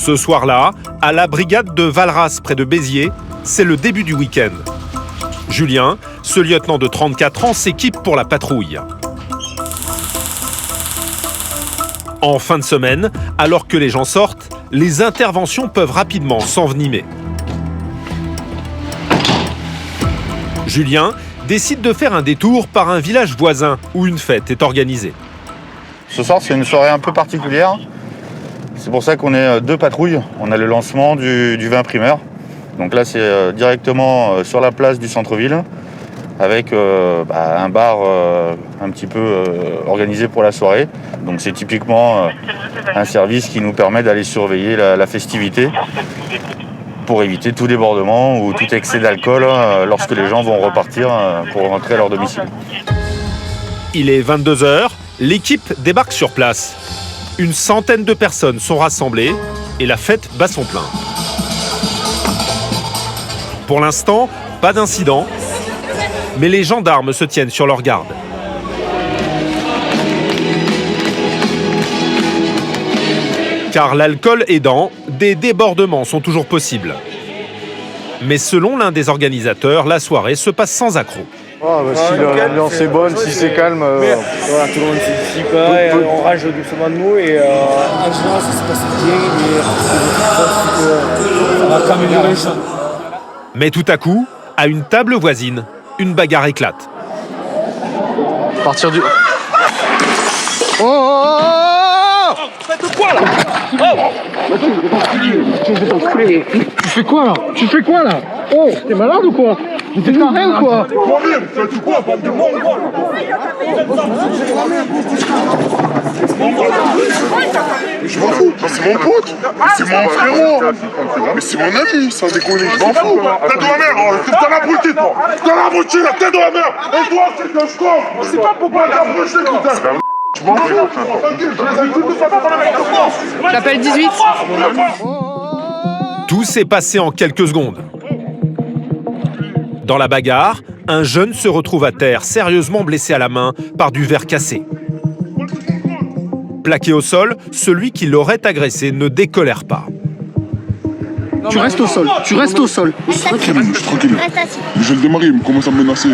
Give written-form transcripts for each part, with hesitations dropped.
Ce soir-là, à la brigade de Valras près de Béziers, c'est le début du week-end. Julien, ce lieutenant de 34 ans, s'équipe pour la patrouille. En fin de semaine, alors que les gens sortent, les interventions peuvent rapidement s'envenimer. Julien décide de faire un détour par un village voisin où une fête est organisée. Ce soir, c'est une soirée un peu particulière. C'est pour ça qu'on est deux patrouilles. On a le lancement du vin primeur. Donc là, c'est directement sur la place du centre-ville avec un bar un petit peu organisé pour la soirée. Donc c'est typiquement un service qui nous permet d'aller surveiller la festivité pour éviter tout débordement ou tout excès d'alcool lorsque les gens vont repartir pour rentrer à leur domicile. Il est 22 h, l'équipe débarque sur place. Une centaine de personnes sont rassemblées et la fête bat son plein. Pour l'instant, pas d'incident, mais les gendarmes se tiennent sur leur garde. Car l'alcool aidant, des débordements sont toujours possibles. Mais selon l'un des organisateurs, la soirée se passe sans accroc. Si l'ambiance est bonne, si c'est calme... Voilà, tout le monde se dissipe, on rage doucement de mots et en général ça se passe bien et ça va améliorer les choses. Mais tout à coup, à une table voisine, une bagarre éclate. À partir du... Faites quoi là? Tu fais quoi là? Tu fais quoi là? Oh, t'es malade ou quoi? T'es carré ou quoi? Toi-même, fais quoi? Bande de mongols! Je m'en fous, c'est mon pote, c'est mon frérot, mais c'est mon ami, sans déconner, je m'en fous. Tête de la mer, t'as l'abruti toi, t'as l'abruti, la tête de la mer, et toi c'est que je compte, c'est pas pourquoi t'as abruti, putain. Je m'en fous, J'appelle 18. Tout s'est passé en quelques secondes. Dans la bagarre, un jeune se retrouve à terre, sérieusement blessé à la main par du verre cassé. Plaqué au sol, celui qui l'aurait agressé ne décolère pas. Tu restes au sol, tu restes au sol. Je suis tranquille. Je vais le démarrer, il me commence à me menacer.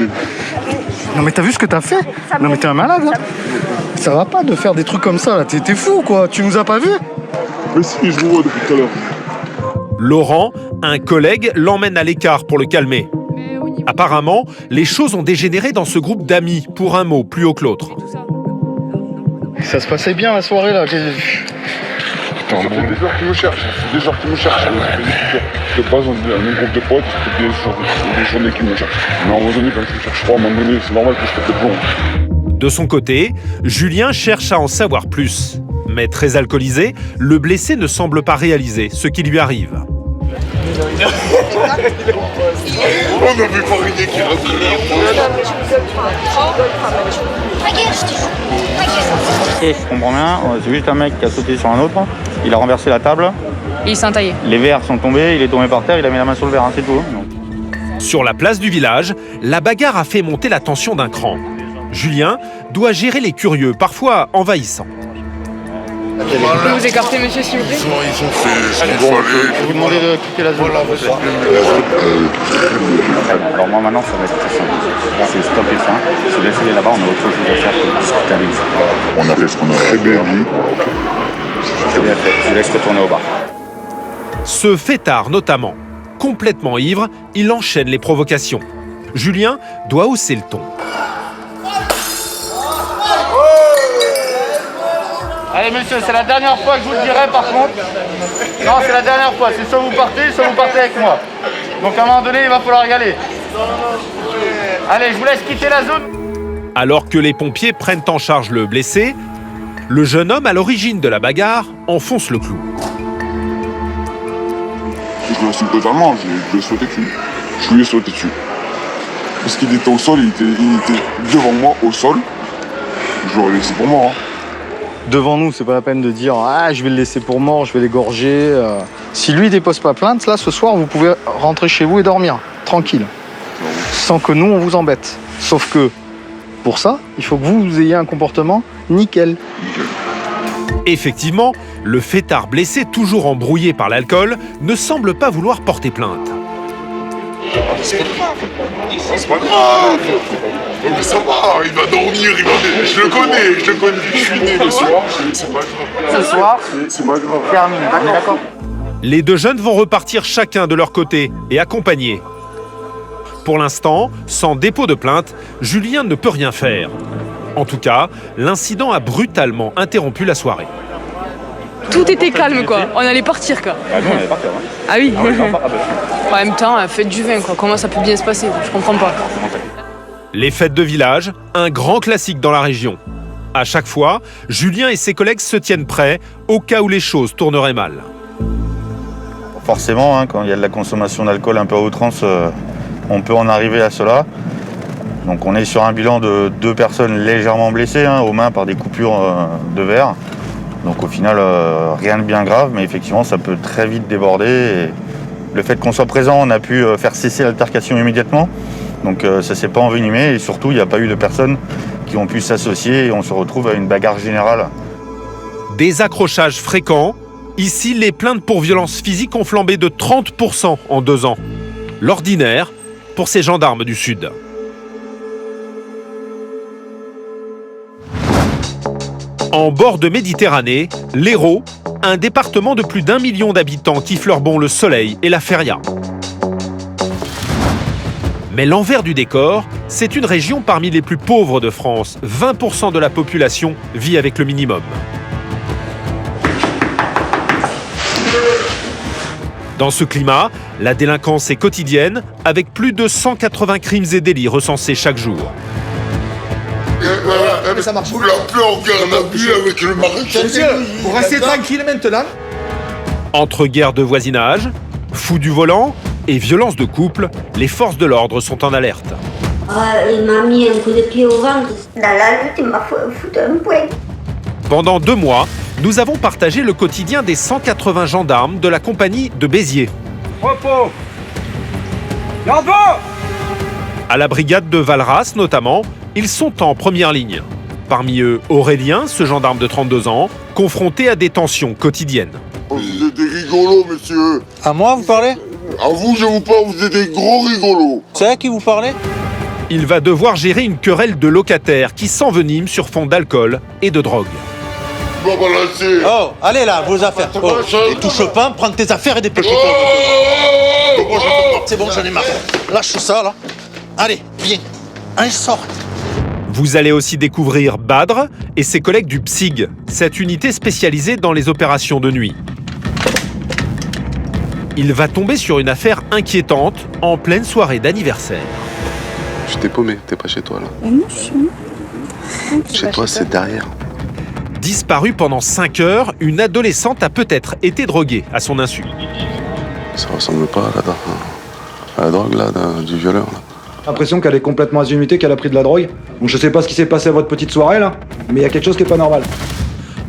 Non mais t'as vu ce que t'as fait? Non mais t'es un malade hein. Ça va pas de faire des trucs comme ça là, t'es fou quoi, tu nous as pas vus? Mais si, je vous vois depuis tout à l'heure. Laurent, un collègue, l'emmène à l'écart pour le calmer. Apparemment, les choses ont dégénéré dans ce groupe d'amis, pour un mot plus haut que l'autre. Ça se passait bien la soirée là. Attends, c'est des gens qui me cherchent. De base, on est un groupe de potes, c'est des journées qui me cherchent. Mais à un moment donné, quand je me cherche pas, à un moment donné, c'est normal que je pète le plomb. De son côté, Julien cherche à en savoir plus. Mais très alcoolisé, le blessé ne semble pas réaliser ce qui lui arrive. On a vu Faridé qui rentre. Et je comprends bien, c'est juste un mec qui a sauté sur un autre, il a renversé la table. Et il s'est entaillé. Les verres sont tombés, il est tombé par terre, il a mis la main sur le verre, c'est tout. Sur la place du village, la bagarre a fait monter la tension d'un cran. Julien doit gérer les curieux, parfois envahissants. Vous pouvez vous écarter, monsieur, s'il vous plaît? Ils ont fait ce qu'ils vont aller. Je vais vous demander de quitter la zone. Alors moi maintenant ça va être très simple. C'est stopper ça. Se laisser là-bas, on a autre chose à faire que discuter avec ça. On a fait ce qu'on a très bien dit. C'est bien fait, je laisse retourner au bar. Ce fêtard notamment, complètement ivre, il enchaîne les provocations. Julien doit hausser le ton. Allez monsieur, c'est la dernière fois que je vous le dirai par contre. Non, c'est la dernière fois, c'est soit vous partez avec moi. Donc à un moment donné, il va falloir y aller. Allez, je vous laisse quitter la zone. Alors que les pompiers prennent en charge le blessé, le jeune homme à l'origine de la bagarre enfonce le clou. Je le suis totalement, je lui ai sauté dessus. Je lui ai sauté dessus. Parce qu'il était au sol, il était devant moi au sol. Je l'aurais laissé pour mort. Devant nous, c'est pas la peine de dire « Ah, je vais le laisser pour mort, je vais l'égorger. » Si lui, il dépose pas plainte, là, ce soir, vous pouvez rentrer chez vous et dormir, tranquille. Sans que nous, on vous embête. Sauf que, pour ça, il faut que vous ayez un comportement nickel. Effectivement, Le fêtard blessé, toujours embrouillé par l'alcool, ne semble pas vouloir porter plainte. C'est pas grave. Mais ça va, il va dormir, je le connais, je suis né le soir, c'est pas grave. Ce soir, C'est pas grave. termine, d'accord? Les deux jeunes vont repartir chacun de leur côté et accompagnés. Pour l'instant, sans dépôt de plainte, Julien ne peut rien faire. En tout cas, l'incident a brutalement interrompu la soirée. Tout était calme, quoi. On allait partir, quoi. Ah non, on allait partir. Hein. Ah oui. Ah bah, En même temps, fête du vin, quoi. Comment ça peut bien se passer? Je comprends pas. Les fêtes de village, un grand classique dans la région. À chaque fois, Julien et ses collègues se tiennent prêts au cas où les choses tourneraient mal. forcément, hein, quand il y a de la consommation d'alcool un peu à outrance, on peut en arriver à cela. Donc on est sur un bilan de 2 personnes légèrement blessées aux mains par des coupures de verre. Donc au final, rien de bien grave, mais effectivement, ça peut très vite déborder. Et le fait qu'on soit présent, on a pu faire cesser l'altercation immédiatement. Donc ça ne s'est pas envenimé et surtout, il n'y a pas eu de personnes qui ont pu s'associer et on se retrouve à une bagarre générale. Des accrochages fréquents. Ici, les plaintes pour violences physiques ont flambé de 30% en 2 ans. L'ordinaire pour ces gendarmes du Sud. En bord de Méditerranée, l'Hérault, un département de plus d'1 million d'habitants qui fleurbon le soleil et la feria. Mais l'envers du décor, c'est une région parmi les plus pauvres de France. 20% de la population vit avec le minimum. Dans ce climat, la délinquance est quotidienne, avec plus de 180 crimes et délits recensés chaque jour. Mais ça marche. La peur qu'on a bu avec le maréchal. Vous restez tranquille maintenant. Entre guerre de voisinage, fous du volant et violence de couple, les forces de l'ordre sont en alerte. Il m'a mis un coup de pied au ventre. Dans la lutte, il m'a foutu un poing. Pendant 2 mois, nous avons partagé le quotidien des 180 gendarmes de la compagnie de Béziers. Repos. À la brigade de Valras notamment, ils sont en première ligne. Parmi eux, Aurélien, ce gendarme de 32 ans, confronté à des tensions quotidiennes. Vous êtes des rigolos, monsieur. À moi, vous parlez? À vous, je vous parle, vous êtes des gros rigolos. C'est à qui vous parlez? Il va devoir gérer une querelle de locataires qui s'envenime sur fond d'alcool et de drogue. Bah balancer. Oh, allez là, vos affaires. Oh, et touche pas, prends tes affaires et dépêche-toi. C'est bon, j'en ai marre. Lâche ça, là. Allez, viens. Allez, sort. Vous allez aussi découvrir Badr et ses collègues du PSIG, cette unité spécialisée dans les opérations de nuit. Il va tomber sur une affaire inquiétante en pleine soirée d'anniversaire. Tu t'es paumé, t'es pas chez toi là. Non, je suis... Chez toi, c'est derrière. Disparue pendant 5 heures, une adolescente a peut-être été droguée à son insu. Ça ressemble pas à la drogue là, du violeur là. J'ai l'impression qu'elle est complètement azimutée, qu'elle a pris de la drogue. Donc je sais pas ce qui s'est passé à votre petite soirée là, mais il y a quelque chose qui est pas normal.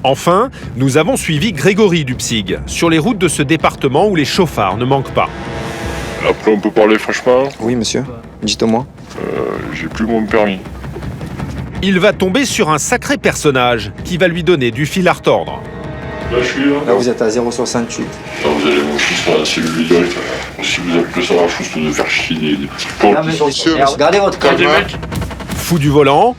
Enfin, nous avons suivi Grégory du PSIG sur les routes de ce département où les chauffards ne manquent pas. Après, on peut parler franchement. Oui monsieur, dites-moi. J'ai plus mon permis. Il va tomber sur un sacré personnage qui va lui donner du fil à retordre. Là, je suis là. Là vous êtes à 0,68. Là, vous allez vous foutre à la cellule directe. Si vous appelez ça la fousse de faire chier des petits monsieur. Regardez votre Quand des mecs. Fou du volant,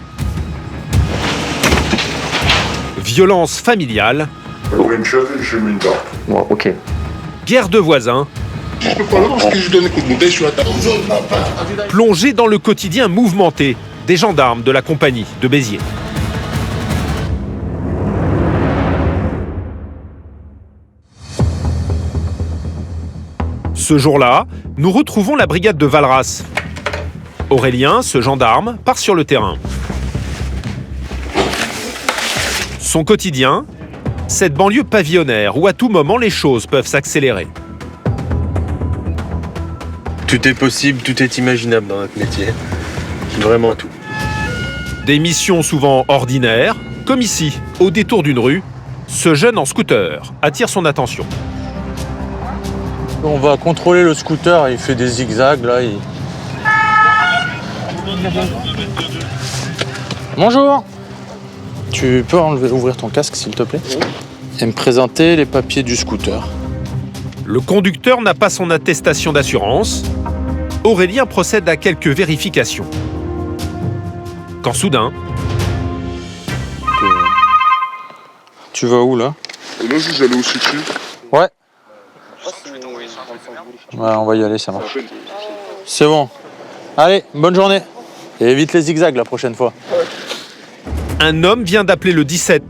violence familiale, Une chaise et je mets une tarte. Bon, ok. guerre de voisins, Je peux pas là parce que je donne un coup de bouteille sur la table. plongée dans le quotidien mouvementé des gendarmes de la compagnie de Béziers. Ce jour-là, nous retrouvons la brigade de Valras. Aurélien, ce gendarme, part sur le terrain. Son quotidien, cette banlieue pavillonnaire où à tout moment les choses peuvent s'accélérer. Tout est possible, tout est imaginable dans notre métier. Vraiment tout. Des missions souvent ordinaires, comme ici, au détour d'une rue, ce jeune en scooter attire son attention. On va contrôler le scooter, il fait des zigzags là. Bonjour. Tu peux ouvrir ton casque s'il te plaît? et me présenter les papiers du scooter. Le conducteur n'a pas son attestation d'assurance. Aurélien procède à quelques vérifications. Quand soudain, Tu vas où là? Là, je vais aller au sushi. Ouais. Ouais, on va y aller, ça marche. C'est bon. Allez, bonne journée. Et évite les zigzags la prochaine fois. un homme vient d'appeler le 17.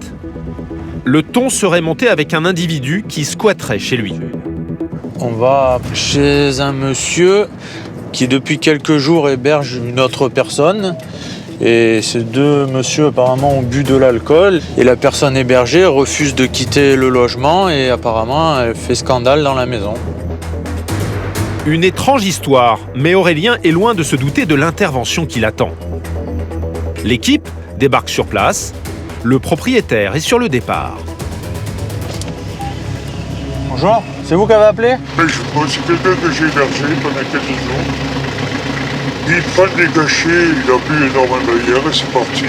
Le ton serait monté avec un individu qui squatterait chez lui. On va chez un monsieur qui depuis quelques jours héberge une autre personne. Et ces deux messieurs apparemment ont bu de l'alcool. Et la personne hébergée refuse de quitter le logement et apparemment elle fait scandale dans la maison. Une étrange histoire, mais Aurélien est loin de se douter de l'intervention qui l'attend. L'équipe débarque sur place. Le propriétaire est sur le départ. Bonjour, c'est vous qui avez appelé? Mais je pense que c'est quelqu'un que j'ai hébergé pendant quelques jours. Il prend des cachets, il a bu énormément hier et c'est parti.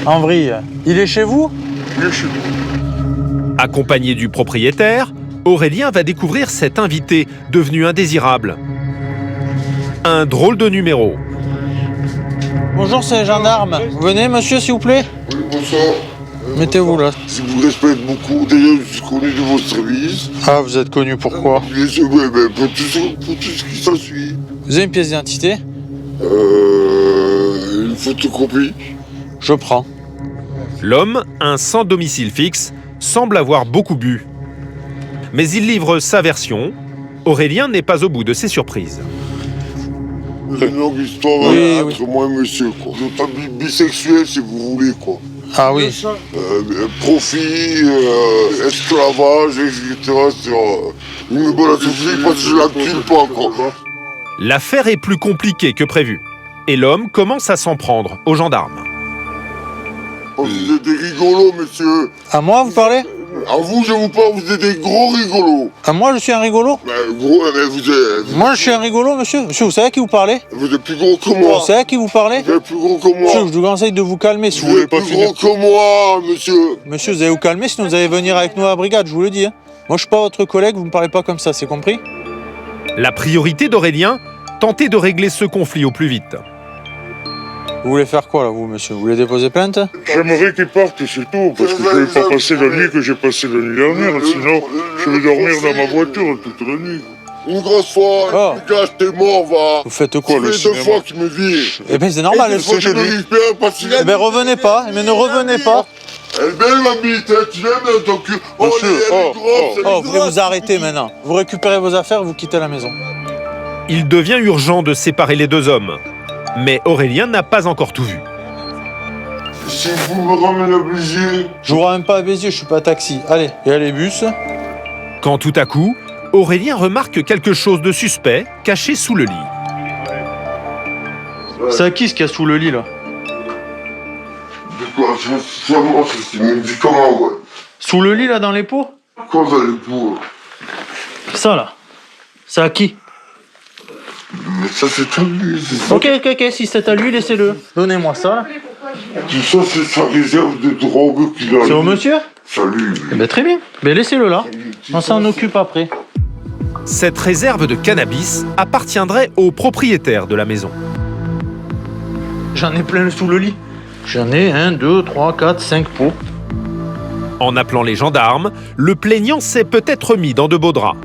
En vrille. Il est chez vous? Il est chez nous. Accompagné du propriétaire, Aurélien va découvrir cet invité devenu indésirable. Un drôle de numéro. Bonjour, c'est les gendarmes. Venez, monsieur, s'il vous plaît. Oui, bonsoir. Mettez-vous là. Je vous respecte beaucoup, déjà je suis connu de vos services. Ah, vous êtes connu pourquoi? Bien sûr, pour tout ce qui s'ensuit. Vous avez une pièce d'identité? Une photocopie. Je prends. L'homme, un sans domicile fixe, semble avoir beaucoup bu. Mais il livre sa version. Aurélien n'est pas au bout de ses surprises. C'est une longue histoire entre moi et monsieur, quoi. Je suis bisexuel si vous voulez, quoi. Ah oui. Profit, esclavage, etc. Il me bat la souffrir parce que je la tue pas, quoi. L'affaire est plus compliquée que prévu. Et l'homme commence à s'en prendre aux gendarmes. Vous êtes des rigolos, monsieur. À moi, vous parlez? À vous, je vous parle, vous êtes des gros rigolos. À moi, je suis un rigolo? Gros, mais vous êtes... Moi, je suis un rigolo, monsieur. Monsieur, vous savez à qui vous parlez? Vous êtes plus gros que moi. Vous savez à qui vous parlez? Vous êtes plus gros que moi. Monsieur, je vous conseille de vous calmer si vous voulez pas finir. Vous êtes plus gros que moi, monsieur. Monsieur, vous allez vous calmer, sinon vous allez venir avec nous à la brigade, je vous le dis. Hein. Moi, je suis pas votre collègue, vous me parlez pas comme ça, c'est compris? La priorité d'Aurélien, tenter de régler ce conflit au plus vite. Vous voulez faire quoi, là, vous, monsieur? Vous voulez déposer plainte? J'aimerais qu'il parte, c'est tout, parce que je vais pas passer la nuit que j'ai passée la nuit dernière, sinon je vais dormir dans ma voiture toute la nuit. Une grosse fois, le gars, t'es mort, va. Vous faites quoi, le cinéma? Ça fait 2 fois qu'il me vire. Eh ben, c'est normal, le cinéma. Eh ben, revenez pas, mais ne revenez pas. Elle est belle, ma bite, tu l'aimes dans ton cul. Oh, vous voulez vous arrêter maintenant. Vous récupérez vos affaires, vous quittez la maison. Il devient urgent de séparer les deux hommes. Mais Aurélien n'a pas encore tout vu. Si vous me ramenez à Béziers... Je vous ramène pas à Béziers, je suis pas taxi. Allez, il y a les bus. Quand tout à coup, Aurélien remarque quelque chose de suspect caché sous le lit. C'est à qui ce qu'il y a sous le lit, là? De quoi? C'est à moi, c'est une médicament, ouais. Sous le lit, là, dans les pots? Quoi dans les pots? Ça, là. C'est à qui? Mais ça, c'est à lui, c'est ça. Ok, si c'est à lui, laissez-le. Donnez-moi ça, là. Tout ça, c'est sa réserve de drogue qu'il a. C'est au monsieur? Salut. Eh ben, très bien. Mais laissez-le là. On s'en occupe après. Cette réserve de cannabis appartiendrait au propriétaire de la maison. J'en ai plein sous le lit. J'en ai 1, 2, 3, 4, 5 pots. En appelant les gendarmes, le plaignant s'est peut-être mis dans de beaux draps.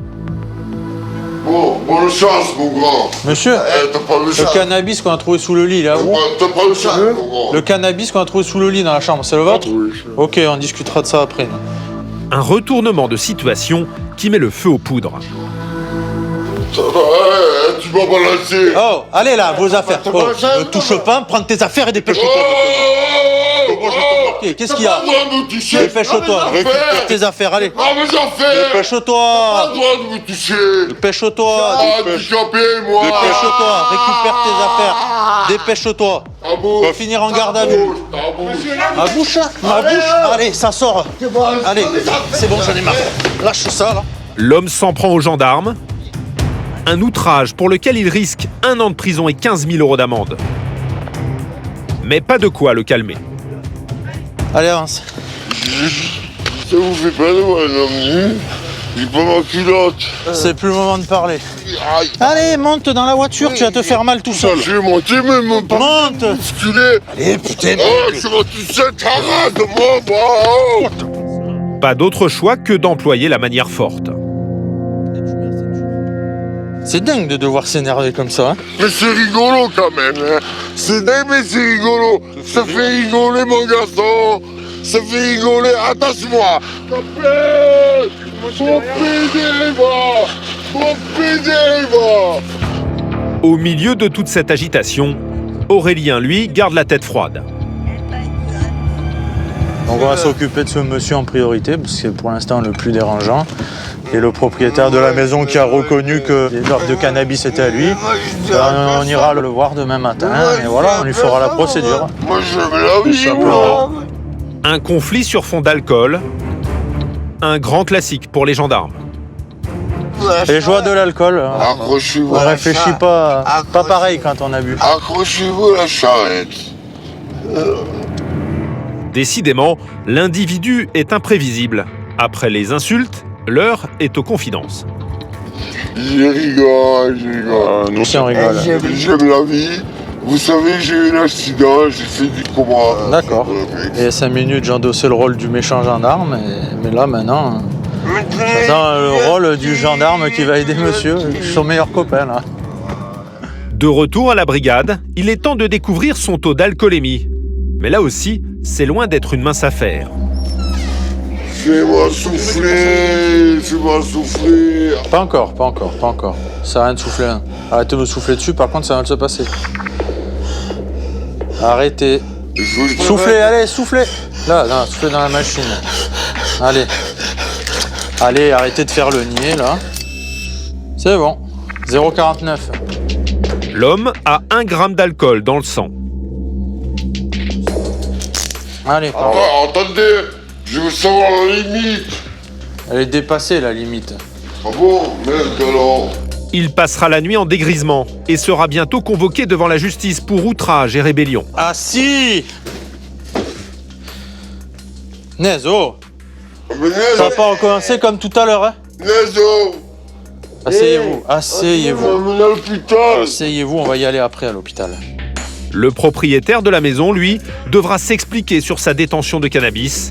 Bon, bonne chance, mon grand. Monsieur, t'as pas le chance. le cannabis qu'on a trouvé sous le lit, là, où? T'as pas le chance, mon grand. Le cannabis qu'on a trouvé sous le lit dans la chambre, c'est le vôtre? Oui. Ok, on discutera de ça après. Un retournement de situation qui met le feu aux poudres. Ça va, tu m'as balancé. Oh, allez là, vos affaires. Oh, ne touche pas, prends tes affaires et dépêche-toi. Qu'est-ce qu'il y a? Dépêche-toi, récupère tes affaires, allez. Ah, mes affaires. Dépêche-toi. Pas le droit de me toucher. Dépêche-toi. Handicapé, moi. Dépêche-toi, récupère tes affaires. Dépêche-toi. On va finir en garde à vue. Ma bouche. Allez, ça sort. Allez, c'est bon, j'en ai marre. Lâche ça, là. L'homme s'en prend aux gendarmes. Un outrage pour lequel il risque 1 an de prison et 15 000 € d'amende. Mais pas de quoi le calmer. Allez, avance. Ça vous fait pas de voir un homme nu? J'ai pas ma culotte. C'est plus le moment de parler. Allez, monte dans la voiture, tu vas te faire mal tout seul. Je vais monter, mais mon pas monte. musculé. Allez, putain. Oh, je vais tout seul, t'arrêtes, moi. Pas d'autre choix que d'employer la manière forte. C'est dingue de devoir s'énerver comme ça. Hein. Mais c'est rigolo quand même. Hein. C'est dingue, mais c'est rigolo. Ça fait rigoler, mon garçon. Ça fait rigoler. Attention-moi. Mon pédé, va. Mon pédé, va. Au milieu de toute cette agitation, Aurélien, lui, garde la tête froide. Donc on va s'occuper de ce monsieur en priorité, parce que c'est pour l'instant le plus dérangeant. Et le propriétaire de la maison qui a reconnu que les offres de cannabis étaient à lui, on ira le voir demain matin, et voilà, on lui fera la procédure. Moi, j'aime la vie, moi. Un conflit sur fond d'alcool, un grand classique pour les gendarmes. Les joies de l'alcool, Accrochez-vous on à la réfléchit charrette. pas pareil quand on a bu. Accrochez-vous à la charrette. Décidément, l'individu est imprévisible. Après les insultes, l'heure est aux confidences. Je rigole, je rigole. Nous aussi on rigole. J'aime la vie. Vous savez, j'ai eu un accident, j'ai fait du coma. D'accord. Et il y a 5 minutes, j'endossais le rôle du méchant gendarme, mais là maintenant, le rôle du gendarme qui va aider monsieur, son meilleur copain là. De retour à la brigade, il est temps de découvrir son taux d'alcoolémie. Mais là aussi, c'est loin d'être une mince affaire. Fais-moi souffler, fais-moi souffler. Pas encore. Ça sert à rien de souffler. Hein. Arrêtez de me souffler dessus, par contre ça va mal se passer. Arrêtez. Soufflez, allez, soufflez. Là, non, soufflez dans la machine. Allez. Allez, arrêtez de faire le niais, là. C'est bon. 0,49. L'homme a 1 gramme d'alcool dans le sang. Allez. Attendez, je veux savoir la limite. Elle est dépassée, la limite. Ah bon, merde alors. Il passera la nuit en dégrisement et sera bientôt convoqué devant la justice pour outrage et rébellion. Ah si Nezo. Ça va pas recommencer comme tout à l'heure, hein. Nezo. Asseyez-vous, asseyez-vous. On à l'hôpital. Asseyez-vous, on va y aller après à l'hôpital. Le propriétaire de la maison, lui, devra s'expliquer sur sa détention de cannabis.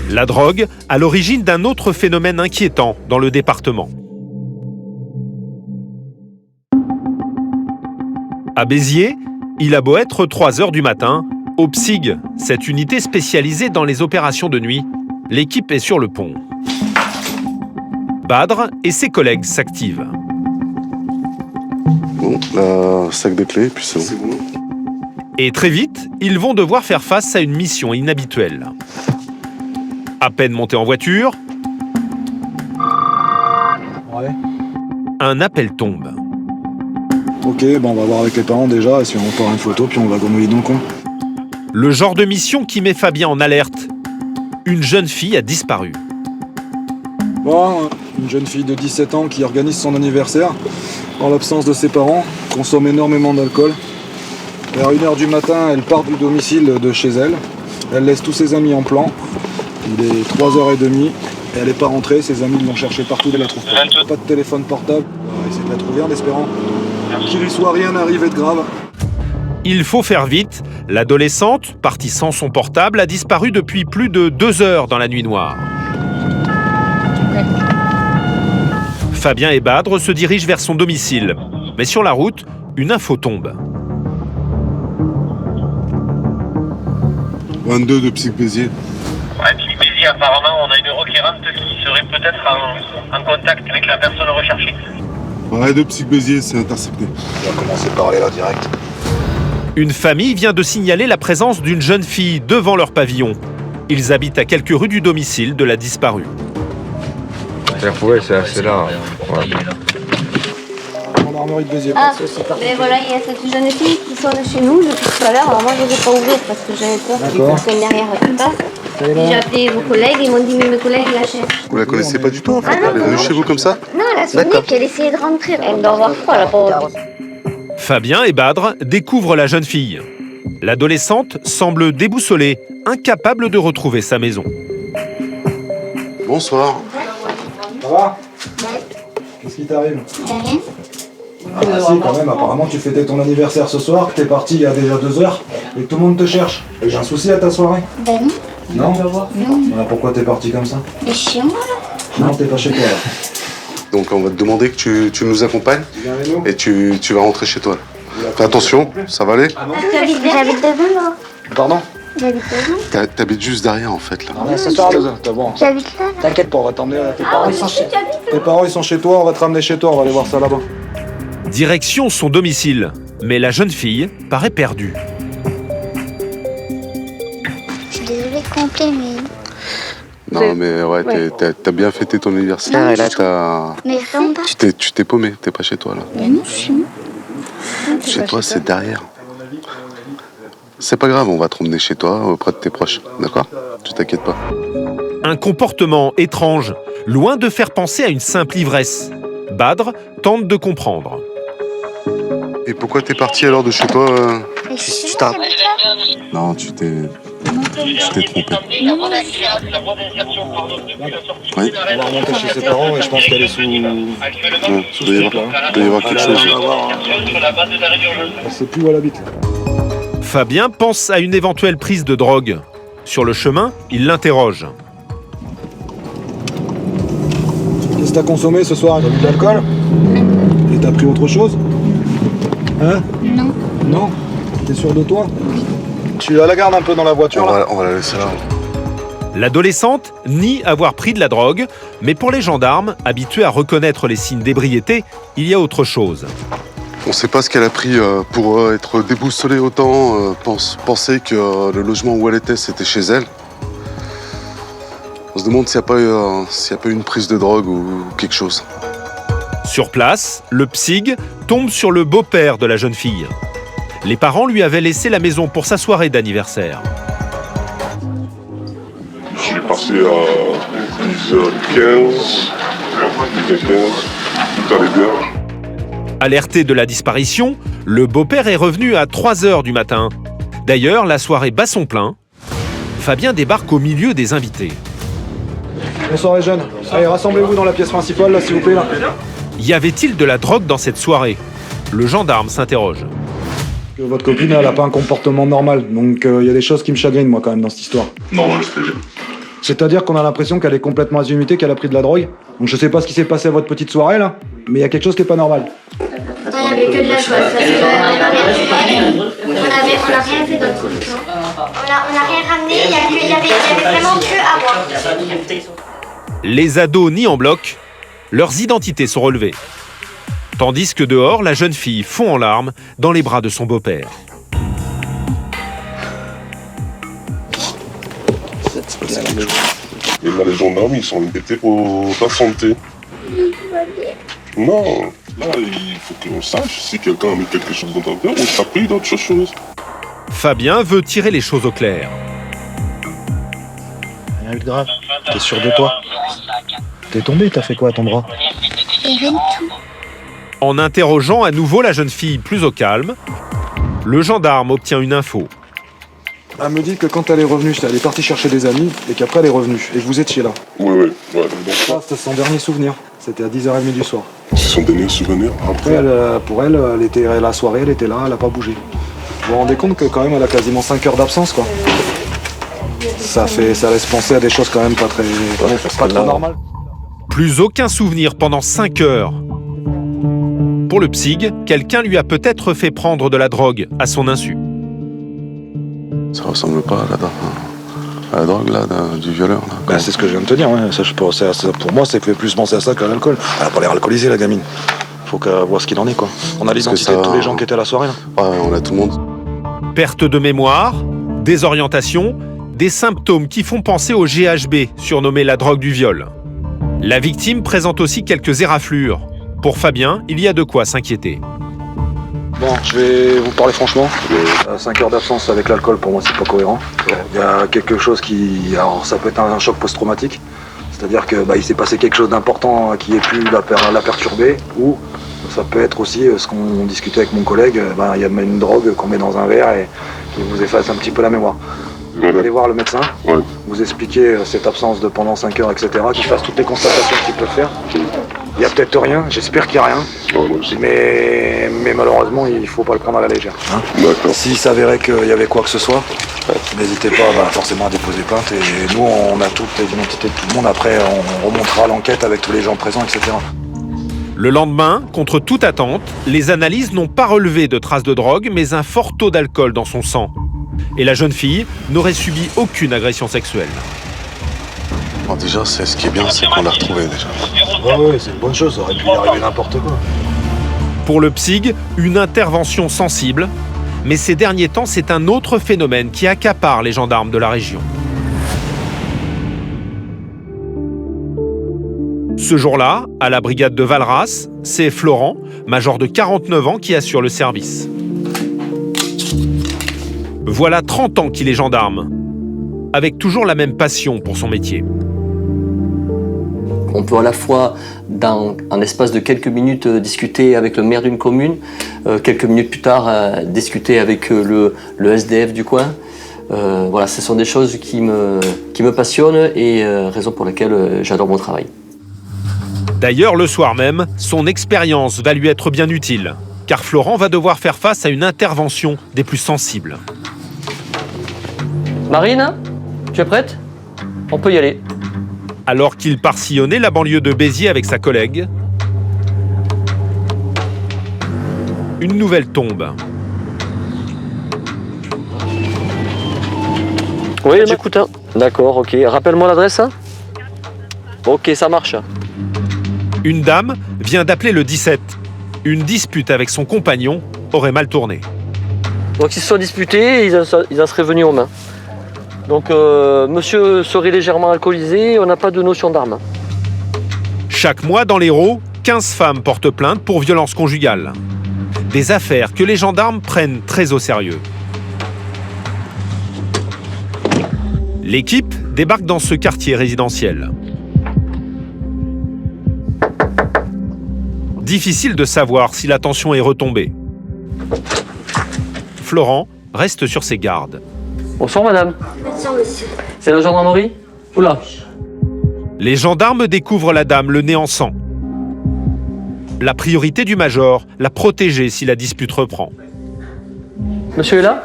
La drogue à l'origine d'un autre phénomène inquiétant dans le département. À Béziers, il a beau être 3 heures du matin, au PSIG, cette unité spécialisée dans les opérations de nuit, l'équipe est sur le pont. Badr et ses collègues s'activent. Bon, là, sac de clés, puis c'est bon. Et très vite, ils vont devoir faire face à une mission inhabituelle. À peine montés en voiture, un appel tombe. Ok, bon, on va voir avec les parents déjà, si on part une photo, puis on va grenouiller dans le coin. Le genre de mission qui met Fabien en alerte. Une jeune fille a disparu. Bon, une jeune fille de 17 ans qui organise son anniversaire, en l'absence de ses parents, consomme énormément d'alcool. Vers 1h du matin, elle part du domicile de chez elle. Elle laisse tous ses amis en plan. Il est 3h30 et elle n'est pas rentrée. Ses amis l'ont cherchée partout, elle la trouve pas. Pas de téléphone portable. On va essayer de la trouver en espérant qu'il ne soit rien arrivé de grave. Il faut faire vite. L'adolescente, partie sans son portable, a disparu depuis plus de 2 heures dans la nuit noire. Fabien et Badr se dirigent vers son domicile. Mais sur la route, une info tombe. 22 de Psych Béziers. Ouais, Psych Béziers, apparemment, on a une requérante qui serait peut-être en contact avec la personne recherchée. Ouais, de Psych Béziers, c'est intercepté. On va commencer par aller là direct. Une famille vient de signaler la présence d'une jeune fille devant leur pavillon. Ils habitent à quelques rues du domicile de la disparue. Ouais, c'est assez là. Ouais. Gendarmerie de Béziers. Ah, mais voilà, il y a cette jeune fille qui sonne chez nous depuis tout à l'heure. Alors moi, je n'osais pas ouvrir parce que j'avais peur qu'il y ait personne derrière qui passe. J'ai appelé vos collègues, ils m'ont dit, mais mes collègues la cherchent. Vous la connaissez pas du tout, en fait? Ah non, Elle est venue chez vous comme ça? Non, elle a sonné, puis elle essayait de rentrer. Elle doit avoir froid, la pauvre. Fabien et Badr découvrent la jeune fille. L'adolescente semble déboussolée, incapable de retrouver sa maison. Bonsoir. Ça va? Qu'est-ce qui t'arrive? Rien. Ah si, quand même, apparemment tu fêtais ton anniversaire ce soir, que t'es parti il y a déjà 2 heures, et que tout le monde te cherche. Et j'ai un souci à ta soirée? Ben non. Non? Alors pourquoi t'es parti comme ça? Mais chez moi là. Non, t'es pas chez toi là. Donc on va te demander que tu nous accompagnes et tu vas rentrer chez toi. Fais attention, ça va aller? J'habite devant là. Pardon? J'habite devant. T'habites juste derrière en fait là. Ouais, c'est ça, t'es bon. J'habite là. T'inquiète pas, on va t'emmener tes parents. Tes parents ils sont chez toi, on va te ramener chez toi, on va aller voir ça là-bas. Direction son domicile, mais la jeune fille paraît perdue. Je suis désolée complet, mais. Non mais ouais, t'as bien fêté ton anniversaire Non, et là Mais vraiment pas. tu t'es paumé, t'es pas chez toi là. Mais non, je suis moi. Chez toi c'est derrière. C'est pas grave, on va te ramener chez toi auprès de tes proches, d'accord? Tu t'inquiètes pas. Un comportement étrange, loin de faire penser à une simple ivresse. Badr tente de comprendre. Et pourquoi t'es parti alors de chez toi Tu t'as. Non, tu t'es trompé. Oui. On va remonter chez ses parents et je pense qu'elle est sous Il doit y avoir quelque chose. On sait plus où elle habite là. Fabien pense à une éventuelle prise de drogue. Sur le chemin, il l'interroge. Qu'est-ce que t'as consommé ce soir? T'as bu de l'alcool? Et t'as pris autre chose? Hein? Non. Non? T'es sûr de toi? Tu la gardes un peu dans la voiture là? On va la laisser là. L'adolescente nie avoir pris de la drogue, mais pour les gendarmes, habitués à reconnaître les signes d'ébriété, il y a autre chose. On sait pas ce qu'elle a pris pour être déboussolée autant, penser que le logement où elle était, c'était chez elle. On se demande s'il n'y a pas eu une prise de drogue ou quelque chose. Sur place, le psyg tombe sur le beau-père de la jeune fille. Les parents lui avaient laissé la maison pour sa soirée d'anniversaire. Je suis passé à 10h15, tout allait bien. Alerté de la disparition, le beau-père est revenu à 3h du matin. D'ailleurs, la soirée bat son plein. Fabien débarque au milieu des invités. Bonsoir les jeunes. Allez, rassemblez-vous dans la pièce principale là, s'il vous plaît là. Y avait-il de la drogue dans cette soirée? Le gendarme s'interroge. Votre copine, elle a pas un comportement normal, donc il y a des choses qui me chagrinent moi quand même dans cette histoire. Non, c'est-à-dire. C'est-à-dire qu'on a l'impression qu'elle est complètement azimutée, qu'elle a pris de la drogue. Donc je sais pas ce qui s'est passé à votre petite soirée là, mais il y a quelque chose qui est pas normal. Il n'y avait que de la chose. On n'a rien fait d'autre. On n'a rien ramené, il y avait vraiment que à boire. Les ados nient en bloc, leurs identités sont relevées. Tandis que dehors, la jeune fille fond en larmes dans les bras de son beau-père. Et là, les gendarmes, ils sont embêtés pour ta santé. Non, là, il faut qu'on sache si quelqu'un a mis quelque chose dans ton verre ou t'as pris d'autres choses. Fabien veut tirer les choses au clair. Rien de grave. T'es sûr de toi? T'es tombé, t'as fait quoi à ton bras? Rien de tout. En interrogeant à nouveau la jeune fille plus au calme, le gendarme obtient une info. Elle me dit que quand elle est revenue, elle est partie chercher des amis et qu'après elle est revenue et que vous étiez là. Oui. Donc ça, c'était son dernier souvenir. C'était à 10h30 du soir. c'est son dernier souvenir. Après, pour elle, la soirée, elle était là, elle a pas bougé. Vous vous rendez compte que quand même, elle a quasiment 5 heures d'absence, quoi. Ça laisse penser à des choses quand même pas très normales. Plus aucun souvenir pendant 5 heures. Pour le psyg, quelqu'un lui a peut-être fait prendre de la drogue à son insu. Ça ressemble pas à la drogue là, du violeur là. Bah, c'est ce que je viens de te dire, ouais. Ça, pour moi, ça fait plus penser à ça qu'à l'alcool. Elle a pas l'air alcoolisée, la gamine. Faut qu'elle voit ce qu'il en est, quoi. On a l'identité de tous les gens qui étaient à la soirée, là. Ouais, on a tout le monde. Perte de mémoire, désorientation, des symptômes qui font penser au GHB, surnommé la drogue du viol. La victime présente aussi quelques éraflures. Pour Fabien, il y a de quoi s'inquiéter. Bon, je vais vous parler franchement. 5 heures d'absence avec l'alcool, pour moi, c'est pas cohérent. Il y a quelque chose qui... Alors, ça peut être un choc post-traumatique. C'est-à-dire que il s'est passé quelque chose d'important qui ait pu la perturber. Ou ça peut être aussi ce qu'on discutait avec mon collègue. Il y a une drogue qu'on met dans un verre et qui vous efface un petit peu la mémoire. Vous allez voir le médecin, vous expliquez cette absence de pendant 5 heures, etc., qu'il fasse toutes les constatations qu'il peut faire. Il n'y a peut-être rien, j'espère qu'il n'y a rien, mais malheureusement, il ne faut pas le prendre à la légère. Hein. S'il s'avérait qu'il y avait quoi que ce soit, n'hésitez pas forcément à déposer plainte. Et nous, on a toutes les identités de tout le monde. Après, on remontera l'enquête avec tous les gens présents, etc. Le lendemain, contre toute attente, les analyses n'ont pas relevé de traces de drogue, mais un fort taux d'alcool dans son sang. Et la jeune fille n'aurait subi aucune agression sexuelle. Bon, déjà, ce qui est bien, c'est qu'on l'a retrouvée déjà. Ouais, c'est une bonne chose, ça aurait pu y arriver n'importe quoi. Pour le PSIG, une intervention sensible, mais ces derniers temps, c'est un autre phénomène qui accapare les gendarmes de la région. Ce jour-là, à la brigade de Valras, c'est Florent, major de 49 ans, qui assure le service. Voilà 30 ans qu'il est gendarme, avec toujours la même passion pour son métier. On peut à la fois, dans un espace de quelques minutes, discuter avec le maire d'une commune, quelques minutes plus tard, discuter avec le SDF du coin. Voilà, ce sont des choses qui me passionnent et raison pour laquelle j'adore mon travail. D'ailleurs, le soir même, son expérience va lui être bien utile, car Florent va devoir faire face à une intervention des plus sensibles. Marine, tu es prête? On peut y aller. Alors qu'il part sillonner la banlieue de Béziers avec sa collègue, une nouvelle tombe. Oui, j'écoute. D'accord, ok. Rappelle-moi l'adresse. Ok, ça marche. Une dame vient d'appeler le 17. Une dispute avec son compagnon aurait mal tourné. Donc ils se sont disputés et ils en seraient venus aux mains. Donc monsieur serait légèrement alcoolisé, on n'a pas de notion d'arme. Chaque mois dans l'Hérault, 15 femmes portent plainte pour violence conjugale. Des affaires que les gendarmes prennent très au sérieux. L'équipe débarque dans ce quartier résidentiel. Difficile de savoir si la tension est retombée. Florent reste sur ses gardes. Bonsoir madame. Bonsoir monsieur. C'est la gendarmerie? Oula. Les gendarmes découvrent la dame le nez en sang. La priorité du major, la protéger si la dispute reprend. Monsieur est là?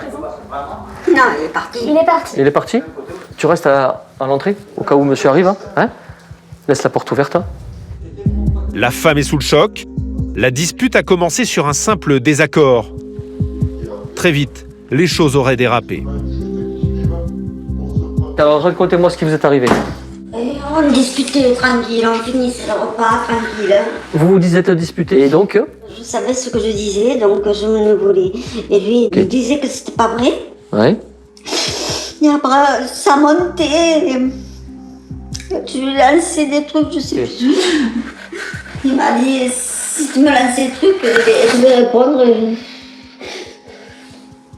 Non, il est parti. Il est parti. Il est parti? Tu restes à l'entrée au cas où monsieur arrive, hein? Laisse la porte ouverte. La femme est sous le choc. La dispute a commencé sur un simple désaccord. Très vite, les choses auraient dérapé. Alors racontez-moi ce qui vous est arrivé. On discutait tranquille, on finissait le repas tranquille. Vous vous êtes disputé et donc? Je savais ce que je disais, donc je me voulais. Et lui, il disait que c'était pas vrai. Ouais. Et après, ça montait. Tu lui lançais des trucs, je sais plus. Il m'a dit, si tu me lançais des trucs, je vais répondre.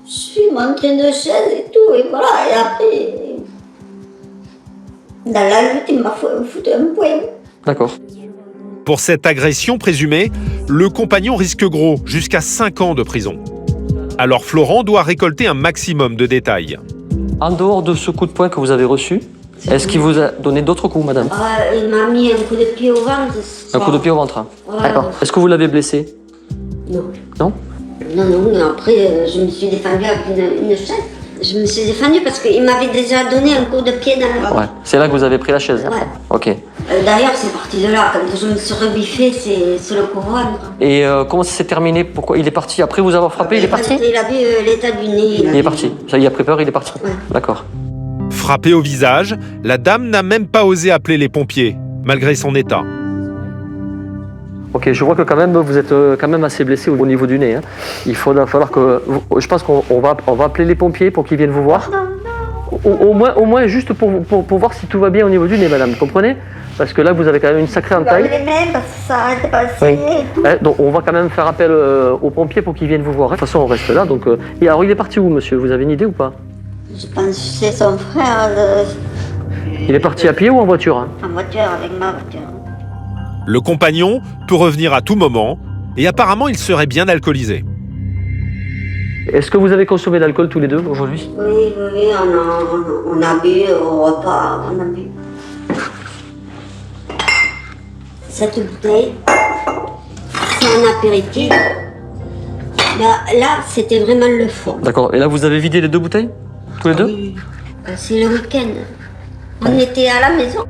Je suis montré de chaise et tout, et voilà. Et après, dans la lutte, il m'a foutu un poing. D'accord. Pour cette agression présumée, le compagnon risque gros, jusqu'à 5 ans de prison. Alors Florent doit récolter un maximum de détails. En dehors de ce coup de poing que vous avez reçu, est-ce qu'il vous a donné d'autres coups, madame? Il m'a mis un coup de pied au ventre. Un coup de pied au ventre? Ouais. D'accord. Est-ce que vous l'avez blessé? Non. Non? Non, après, je me suis défendue avec une chaise. Je me suis défendue parce qu'il m'avait déjà donné un coup de pied dans le ventre. Ouais. C'est là que vous avez pris la chaise? Ouais. Ok. D'ailleurs, c'est parti de là. Quand je me suis rebiffée, c'est le coup-ventre. Et comment ça s'est terminé? Pourquoi il est parti? Après vous avoir frappé, il est parti? Il a vu l'état du nez. Il est parti. Ça, il a pris peur, il est parti. Ouais. D'accord. Frappée au visage, la dame n'a même pas osé appeler les pompiers, malgré son état. Ok, je vois que quand même vous êtes quand même assez blessé au niveau du nez. Hein. Il va falloir que... Je pense qu'on va appeler les pompiers pour qu'ils viennent vous voir. Au moins juste pour voir si tout va bien au niveau du nez, madame, vous comprenez? Parce que là, vous avez quand même une sacrée entaille. Les mains, parce que ça arrête pas de Oui. saigner. Donc on va quand même faire appel aux pompiers pour qu'ils viennent vous voir. De toute façon, on reste là. Donc, et alors, il est parti où, monsieur? Vous avez une idée ou pas? Je pense que c'est son frère. Il est parti à pied ou en voiture? En voiture, avec ma voiture. Le compagnon peut revenir à tout moment et apparemment il serait bien alcoolisé. Est-ce que vous avez consommé d'alcool tous les deux aujourd'hui? Oui, on a bu au repas, on a bu. Cette bouteille, c'est un apéritif. Là c'était vraiment le fond. D'accord. Et là, vous avez vidé les 2 bouteilles? Tous les deux? Oui. C'est le week-end. On était à la maison.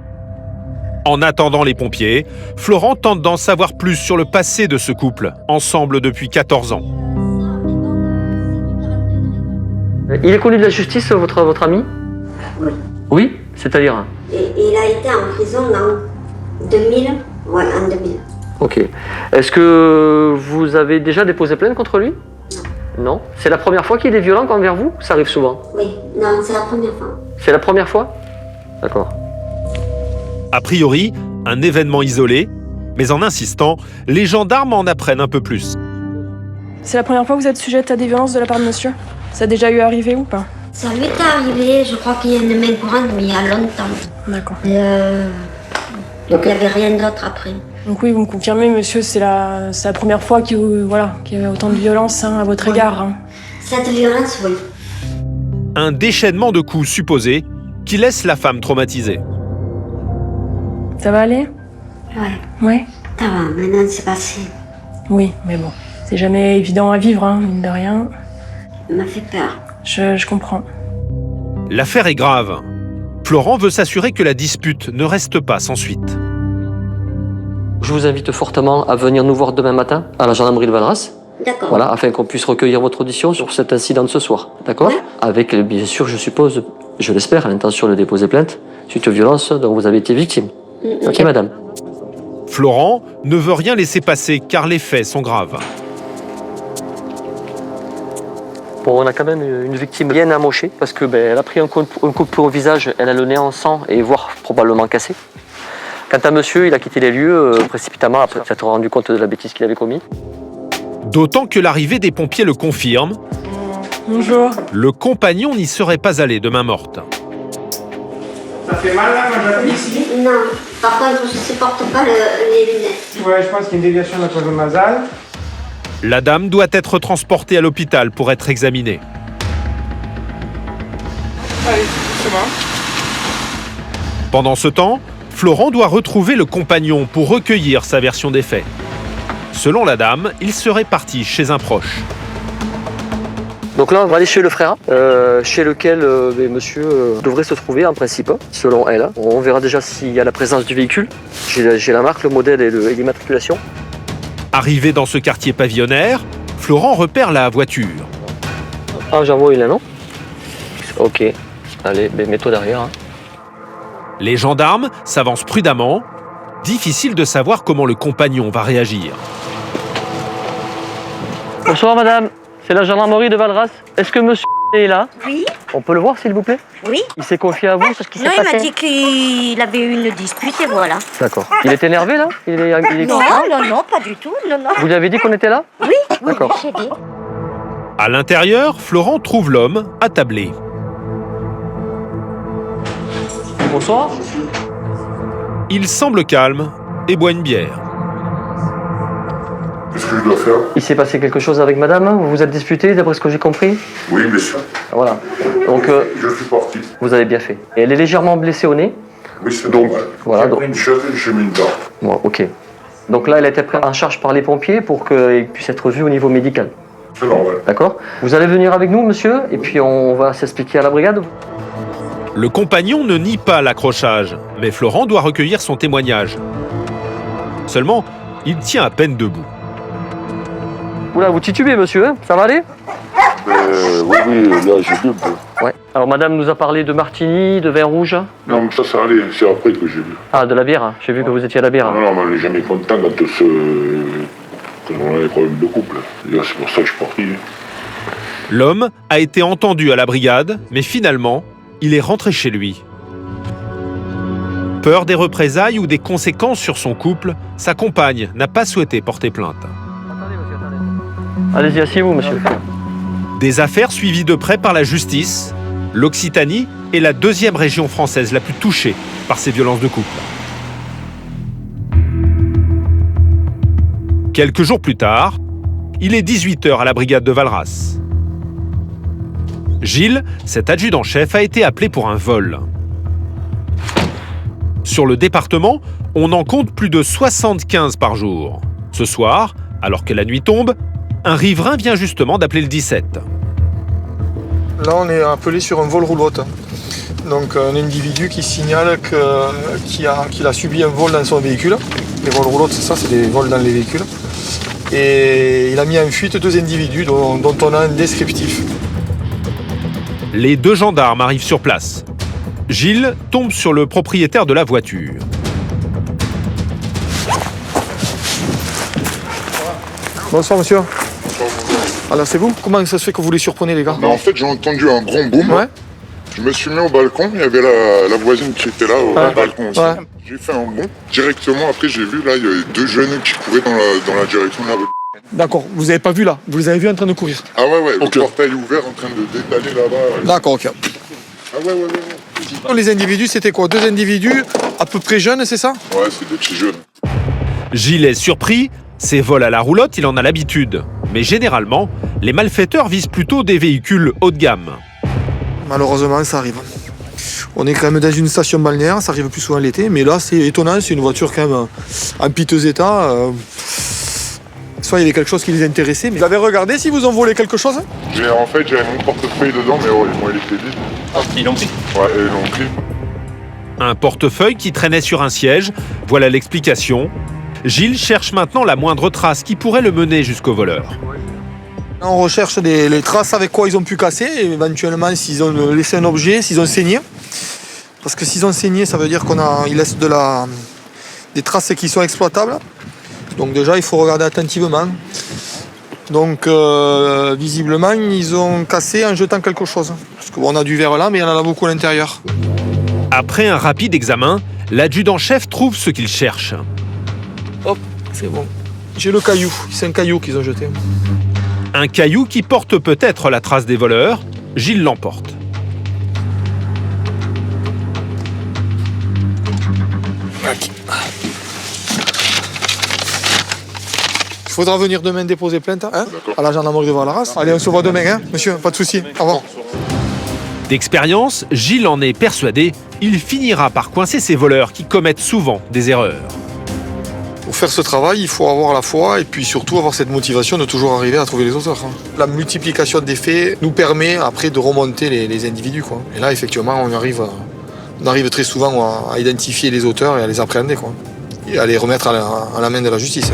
En attendant les pompiers, Florent tente d'en savoir plus sur le passé de ce couple, ensemble depuis 14 ans. Il est connu de la justice, votre ami? Oui. Oui? C'est-à-dire? Il a été en prison en 2000. Ouais, en 2000. Ok. Est-ce que vous avez déjà déposé plainte contre lui? Non. C'est la première fois qu'il est violent envers vous? Ça arrive souvent? Oui, non, c'est la première fois. C'est la première fois? D'accord. A priori, un événement isolé, mais en insistant, les gendarmes en apprennent un peu plus. C'est la première fois que vous êtes sujette à des violences de la part de monsieur? Ça a déjà eu arrivé ou pas? Ça lui est arrivé, je crois qu'il y a une main courante, mais il y a longtemps. D'accord. Donc il n'y avait rien d'autre après. Donc oui, vous me confirmez, monsieur, c'est la première fois qu'il y avait autant de violence à votre égard. Cette violence, oui. Un déchaînement de coups supposés qui laisse la femme traumatisée. Ça va aller? Ouais. Ouais. Ça va, maintenant c'est passé. Oui, mais bon, c'est jamais évident à vivre, mine de rien. Il m'a fait peur. Je comprends. L'affaire est grave. Florent veut s'assurer que la dispute ne reste pas sans suite. Je vous invite fortement à venir nous voir demain matin à la gendarmerie de Valras. D'accord. Voilà, afin qu'on puisse recueillir votre audition sur cet incident de ce soir. D'accord? Ouais. Avec, bien sûr, je suppose, je l'espère, l'intention de déposer plainte suite aux violences dont vous avez été victime. Ok, madame? Florent ne veut rien laisser passer car les faits sont graves. Bon, on a quand même une victime bien amochée parce que elle a pris un coup au visage, elle a le nez en sang et voire probablement cassé. Quant à monsieur, il a quitté les lieux précipitamment après s'être rendu compte de la bêtise qu'il avait commise. D'autant que l'arrivée des pompiers le confirme. Bonjour. Le compagnon n'y serait pas allé de main morte. Ça fait mal là quand j'appuie ici? Non, par contre je ne supporte pas les lunettes. Ouais, je pense qu'il y a une déviation de la cloison nasale. La dame doit être transportée à l'hôpital pour être examinée. Allez, doucement. Pendant ce temps, Florent doit retrouver le compagnon pour recueillir sa version des faits. Selon la dame, il serait parti chez un proche. Donc là, on va aller chez le frère, chez lequel monsieur devrait se trouver en principe, selon elle. On verra déjà s'il y a la présence du véhicule. J'ai la marque, le modèle et l'immatriculation. Arrivé dans ce quartier pavillonnaire, Florent repère la voiture. Ah, j'en vois une là, non? Ok. Allez, mets-toi derrière. Les gendarmes s'avancent prudemment. Difficile de savoir comment le compagnon va réagir. Bonsoir madame, c'est la gendarmerie de Valras. Est-ce que monsieur est là? Oui. On peut le voir s'il vous plaît? Oui. Il s'est confié à vous sur ce qui s'est Non, passé? il m'a dit qu'il avait eu une dispute et voilà. D'accord. Il est énervé là? Il est Non, content? non, pas du tout. Non, non. Vous lui avez dit qu'on était là? Oui, D'accord. j'ai dit. À l'intérieur, Florent trouve l'homme attablé. Bonsoir. Il semble calme et boit une bière. Qu'est-ce que je dois faire? Il s'est passé quelque chose avec madame? Vous vous êtes disputé d'après ce que j'ai compris? Oui, bien sûr. Voilà. Donc, Je suis parti. vous avez bien fait. Et elle est légèrement blessée au nez? Oui, c'est normal. Voilà, J'ai donc- pris une chaise et j'ai mis une dent. Bon, ok. Donc là, elle a été prise en charge par les pompiers pour qu'elle puisse être vue au niveau médical. C'est normal. D'accord? Vous allez venir avec nous, monsieur, et puis on va s'expliquer à la brigade. Le compagnon ne nie pas l'accrochage, mais Florent doit recueillir son témoignage. Seulement, il tient à peine debout. Oula, vous titubez, monsieur, hein? Ça va aller? Oui, là, j'ai bu un peu. Ouais. Alors, madame nous a parlé de martini, de vin rouge. Non, mais ça allait. C'est après que j'ai vu. Ah, de la bière, hein. J'ai vu que vous étiez à la bière. Non, mais on n'est jamais content quand on a des problèmes de couple. Et là, c'est pour ça que je suis parti. L'homme a été entendu à la brigade, mais finalement, il est rentré chez lui. Peur des représailles ou des conséquences sur son couple, sa compagne n'a pas souhaité porter plainte. Allez-y, asseyez-vous, monsieur. Des affaires suivies de près par la justice, l'Occitanie est la deuxième région française la plus touchée par ces violences de couple. Quelques jours plus tard, il est 18h à la brigade de Valras. Gilles, cet adjudant-chef, a été appelé pour un vol. Sur le département, on en compte plus de 75 par jour. Ce soir, alors que la nuit tombe, un riverain vient justement d'appeler le 17. Là, on est appelé sur un vol roulotte. Donc, un individu qui signale qu'il a subi un vol dans son véhicule. Les vols roulottes, c'est ça, c'est des vols dans les véhicules. Et il a mis en fuite 2 individus dont on a un descriptif. Les 2 gendarmes arrivent sur place. Gilles tombe sur le propriétaire de la voiture. Bonsoir, monsieur. Alors, c'est vous? Comment ça se fait que vous les surprenez, les gars? En fait, j'ai entendu un grand boom. Ouais. Je me suis mis au balcon, il y avait la voisine qui était là au balcon aussi. Ouais. J'ai fait un bond. Directement, après, j'ai vu, là, il y avait 2 jeunes qui couraient dans la direction de la voiture. D'accord, vous n'avez pas vu là? Vous les avez vus en train de courir? Ah ouais, le portail ouvert en train de détaler là-bas. D'accord, ok. Ah ouais. Les individus, c'était quoi? 2 individus à peu près jeunes, c'est ça? Ouais, c'est des petits jeunes. Gilles est surpris. Ces vols à la roulotte, il en a l'habitude. Mais généralement, les malfaiteurs visent plutôt des véhicules haut de gamme. Malheureusement, ça arrive. On est quand même dans une station balnéaire, ça arrive plus souvent l'été, mais là, c'est étonnant, c'est une voiture quand même en piteux état. Soit il y avait quelque chose qui les intéressait, mais vous avez regardé si vous ont volé quelque chose? En fait, j'avais mon portefeuille dedans, mais il était vide. Ah, ils l'ont pris? Ouais, ils l'ont pris. Un portefeuille qui traînait sur un siège, voilà l'explication. Gilles cherche maintenant la moindre trace qui pourrait le mener jusqu'au voleur. On recherche les traces avec quoi ils ont pu casser, et éventuellement s'ils ont laissé un objet, s'ils ont saigné. Parce que s'ils ont saigné, ça veut dire qu'ils laissent des traces qui sont exploitables. Donc déjà, il faut regarder attentivement. Donc visiblement, ils ont cassé en jetant quelque chose. Parce qu'on a du verre là, mais il y en a beaucoup à l'intérieur. Après un rapide examen, l'adjudant-chef trouve ce qu'il cherche. Hop, c'est bon. J'ai le caillou, c'est un caillou qu'ils ont jeté. Un caillou qui porte peut-être la trace des voleurs. Gilles l'emporte. Il faudra venir demain déposer plainte à la gendarmerie de Val-Arras. Allez, on se voit demain, monsieur, pas de souci. Au revoir. D'expérience, Gilles en est persuadé, il finira par coincer ces voleurs qui commettent souvent des erreurs. Pour faire ce travail, il faut avoir la foi et puis surtout avoir cette motivation de toujours arriver à trouver les auteurs. La multiplication des faits nous permet après de remonter les individus. Et là, effectivement, on arrive très souvent à identifier les auteurs et à les appréhender. Et à les remettre à la main de la justice.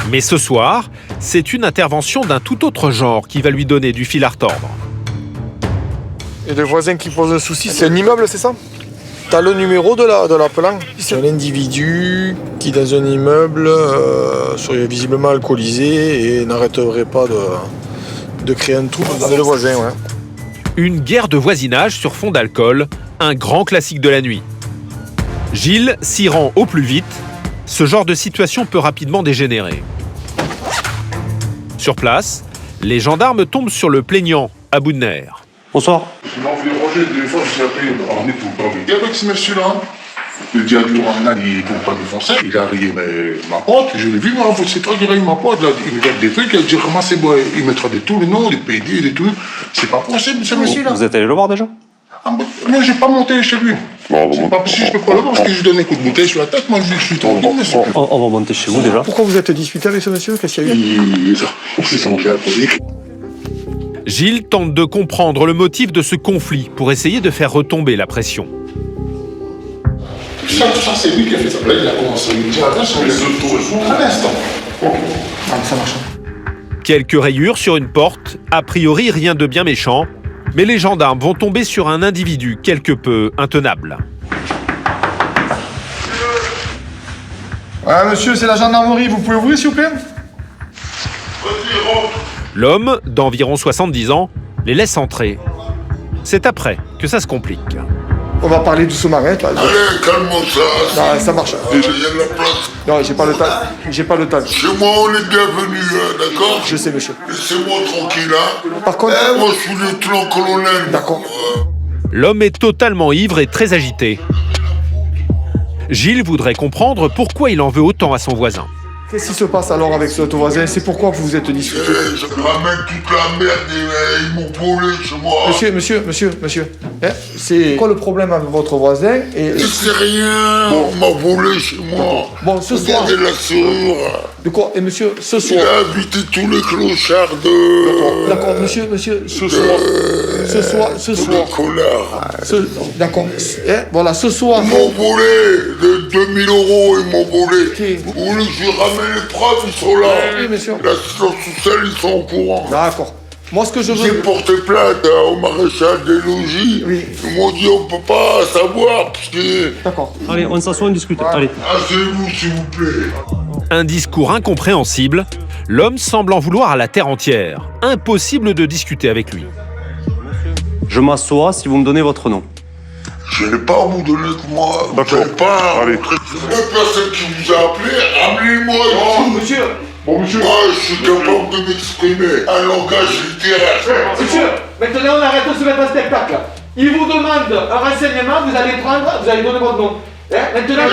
Mais ce soir, c'est une intervention d'un tout autre genre qui va lui donner du fil à retordre. Et le voisin qui pose un souci, c'est un immeuble, c'est ça? T'as le numéro de l'appelant. C'est un individu qui, dans un immeuble, serait visiblement alcoolisé et n'arrêterait pas de créer un trou. C'est le voisin, ouais. Une guerre de voisinage sur fond d'alcool, un grand classique de la nuit. Gilles s'y rend au plus vite. Ce genre de situation peut rapidement dégénérer. Sur place, les gendarmes tombent sur le plaignant, à bout de nerfs. Bonsoir. Je m'en fais Roger, des fois, je appelé, on est tout le temps. Et avec ce monsieur-là, le directeur en il ne peut pas me foncer. Il a rayé ma porte, je l'ai vu, moi, c'est toi qui raye ma porte. Là, il me donne des trucs, il dit comment c'est bon, il mettra de tout le nom, des PD, des trucs. C'est pas possible, ce monsieur-là. Vous êtes allé le voir déjà? Non, j'ai pas monté chez lui. C'est pas possible, je peux pas le voir, parce que je lui donne un coup de bouteille sur la tête, moi je suis tranquille, monsieur. On va monter chez vous déjà. Pourquoi vous êtes disputé avec ce monsieur? Qu'est-ce qu'il y a eu? C'est son cas alcoolique. Gilles tente de comprendre le motif de ce conflit pour essayer de faire retomber la pression. Ça, c'est lui qui a fait ça. Là, il a commencé à me dire attention, les autres à l'instant. Ça marche. Quelques rayures sur une porte, a priori rien de bien méchant, mais les gendarmes vont tomber sur un individu quelque peu intenable. Ouais, monsieur, c'est la gendarmerie, vous pouvez ouvrir s'il vous plaît? L'homme, d'environ 70 ans, les laisse entrer. C'est après que ça se complique. On va parler doucement, là. Allez, calme-toi. Non, ça marche. Il y a de la place. Non, j'ai pas le temps. J'ai pas le temps. Chez moi, on est bienvenus, d'accord? Je sais, monsieur. Laissez-moi tranquille, hein. Par contre... moi, je suis lieutenant-colonel. D'accord. L'homme est totalement ivre et très agité. Gilles voudrait comprendre pourquoi il en veut autant à son voisin. Qu'est-ce qui se passe alors avec ce voisin? C'est pourquoi vous vous êtes disputé? Je ramène toute la merde et ils m'ont volé chez moi. Monsieur. C'est quoi le problème avec votre voisin? Je sais rien, on m'a volé chez moi. Bon, ce soir... Regardez la serrure. De quoi? Et monsieur, ce soir... Il a invité tous les clochards de... D'accord, monsieur, ce soir... D'accord. Voilà, ce soir... Ils m'ont volé de 2000 €, ils m'ont volé. Vous voulez que je ramène les preuves, ils sont là. Oui, monsieur. L'assistance sociale, ils sont au courant. D'accord. Moi, ce que je veux... J'ai porté plainte au maréchal des logis. Oui. Ils m'ont dit, on peut pas savoir, parce que... D'accord. Allez, on s'assoit, on discute. Allez. Asseyez-vous, s'il vous plaît. Un discours incompréhensible. L'homme semble en vouloir à la terre entière. Impossible de discuter avec lui. Je m'assois si vous me donnez votre nom. Je n'ai pas à vous donner que moi. Vous n'avez pas. Allez. La personne qui vous a appelé, amenez-moi ici. Monsieur. Moi, je suis capable de m'exprimer. Un langage littéraire. Monsieur, maintenant on arrête de se mettre en spectacle. Il vous demande un renseignement, vous allez donner votre nom. Maintenant,